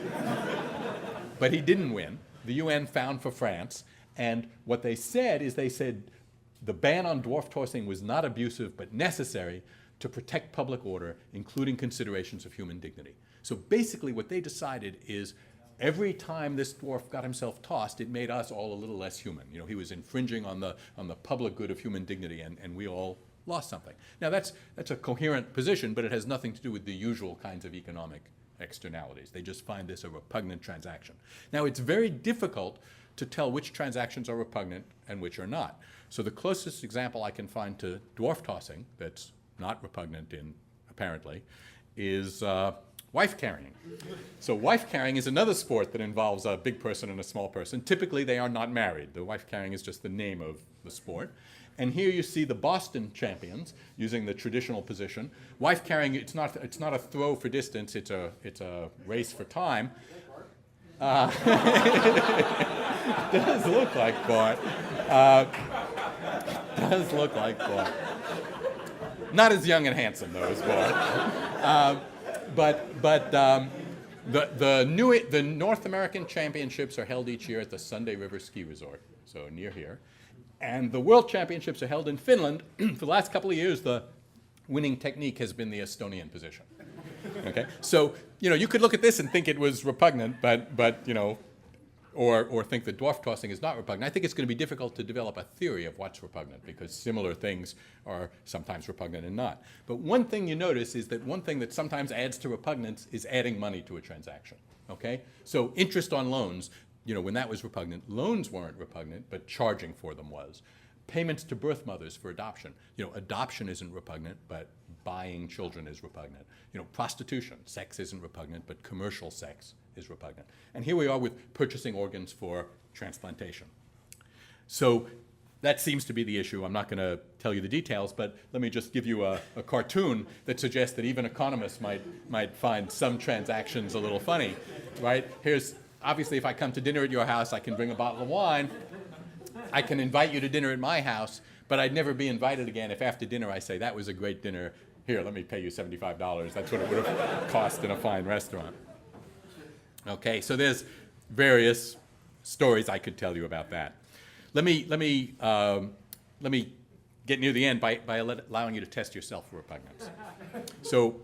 [SPEAKER 3] he didn't win. The UN found for France, and what they said is, the ban on dwarf tossing was not abusive but necessary to protect public order, including considerations of human dignity. So basically what they decided is, every time this dwarf got himself tossed, it made us all a little less human. He was infringing on the public good of human dignity, and we all lost something. Now that's a coherent position, but it has nothing to do with the usual kinds of economic externalities. They just find this a repugnant transaction. Now, it's very difficult to tell which transactions are repugnant and which are not. So the closest example I can find to dwarf tossing that's not repugnant apparently, is wife carrying. So wife carrying is another sport that involves a big person and a small person. Typically, they are not married. The wife carrying is just the name of the sport. And here you see the Boston champions using the traditional position. Wife carrying, it's not a throw for distance, it's a race for time. It does look like Bart. Does look like Bart. Not as young and handsome, though, as Bart. The North American Championships are held each year at the Sunday River Ski Resort, so near here. And the World Championships are held in Finland. For the last couple of years, the winning technique has been the Estonian position. Okay, so you could look at this and think it was repugnant, but or think that dwarf tossing is not repugnant. I think it's going to be difficult to develop a theory of what's repugnant, because similar things are sometimes repugnant and not. But one thing you notice is that one thing that sometimes adds to repugnance is adding money to a transaction. Okay, so interest on loans. When that was repugnant, loans weren't repugnant, but charging for them was. Payments to birth mothers for adoption. Adoption isn't repugnant, but buying children is repugnant. Prostitution, sex isn't repugnant, but commercial sex is repugnant. And here we are with purchasing organs for transplantation. So that seems to be the issue. I'm not going to tell you the details, but let me just give you a cartoon that suggests that even economists might find some transactions a little funny, right? Here's, obviously, if I come to dinner at your house, I can bring a bottle of wine. I can invite you to dinner at my house, but I'd never be invited again if after dinner I say, that was a great dinner. Here, let me pay you $75. That's what it would have cost in a fine restaurant. Okay, so there's various stories I could tell you about that. Let me get near the end by allowing you to test yourself for repugnance. So,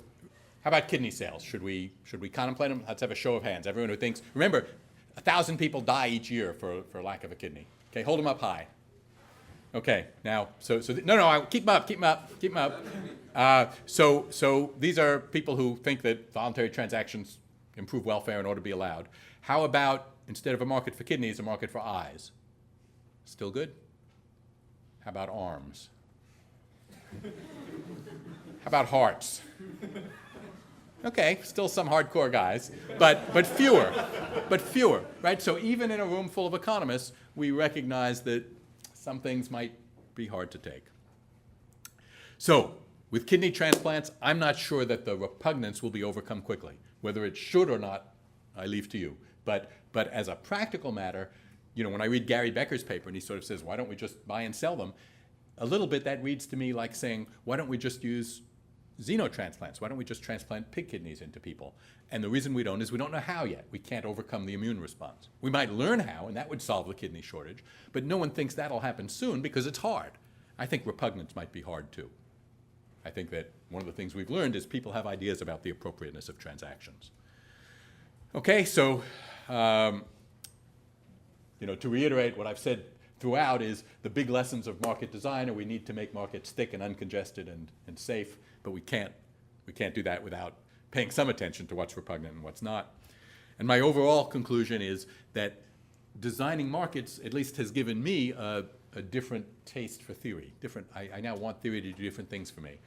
[SPEAKER 3] how about kidney sales? Should we contemplate them? Let's have a show of hands. Everyone who thinks, remember, 1,000 people die each year for lack of a kidney. Okay, hold them up high. Okay, now, keep them up. So these are people who think that voluntary transactions improve welfare and ought to be allowed. How about, instead of a market for kidneys, a market for eyes? Still good? How about arms? How about hearts? Okay, still some hardcore guys, but fewer, right? So even in a room full of economists, we recognize that some things might be hard to take. So with kidney transplants, I'm not sure that the repugnance will be overcome quickly. Whether it should or not, I leave to you. But as a practical matter, you know, when I read Gary Becker's paper and he sort of says, why don't we just buy and sell them? A little bit that reads to me like saying, why don't we just use xenotransplants? Why don't we just transplant pig kidneys into people? And the reason we don't is we don't know how yet. We can't overcome the immune response. We might learn how, and that would solve the kidney shortage, but no one thinks that'll happen soon because it's hard. I think repugnance might be hard too. I think that one of the things we've learned is people have ideas about the appropriateness of transactions. Okay, so you know, to reiterate what I've said throughout is the big lessons of market design are we need to make markets thick and uncongested and safe, but we can't do that without paying some attention to what's repugnant and what's not. And my overall conclusion is that designing markets at least has given me a different taste for theory. I now want theory to do different things for me.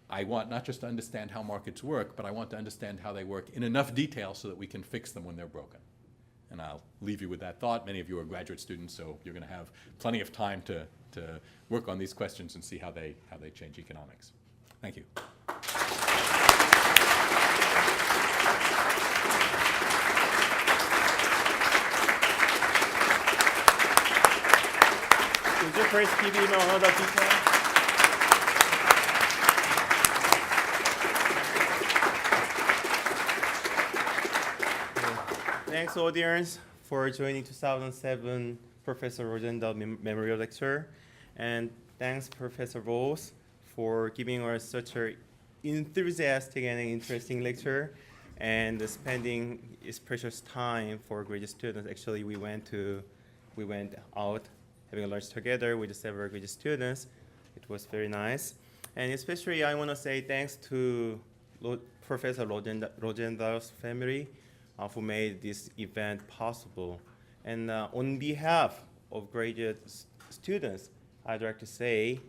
[SPEAKER 3] I want not just to understand how markets work, but I want to understand how they work in enough detail so that we can fix them when they're broken. And I'll leave you with that thought. Many of you are graduate students, so you're going to have plenty of time to work on these questions and see how they change economics. Thank you.
[SPEAKER 4] Could you please give him another detail? Thanks, audience, for joining 2007 Professor Rosenthal Memorial Lecture. And thanks, Professor Roth, for giving us such an enthusiastic and interesting lecture and spending his precious time for graduate students. Actually, we went out having a lunch together with several graduate students. It was very nice. And especially I want to say thanks to Professor Rosenthal's family who made this event possible. And on behalf of graduate students, I'd like to say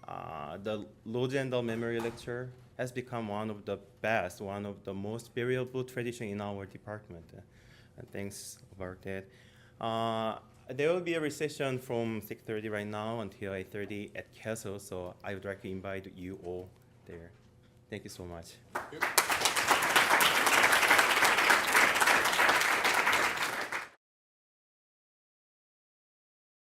[SPEAKER 4] the Rosenthal Memorial Lecture has become one of the best, one of the most valuable tradition in our department. And thanks about that. There will be a recession from 6:30 right now until 8:30 at Castle, so I would like to invite you all there. Thank you so much.
[SPEAKER 3] Thank you.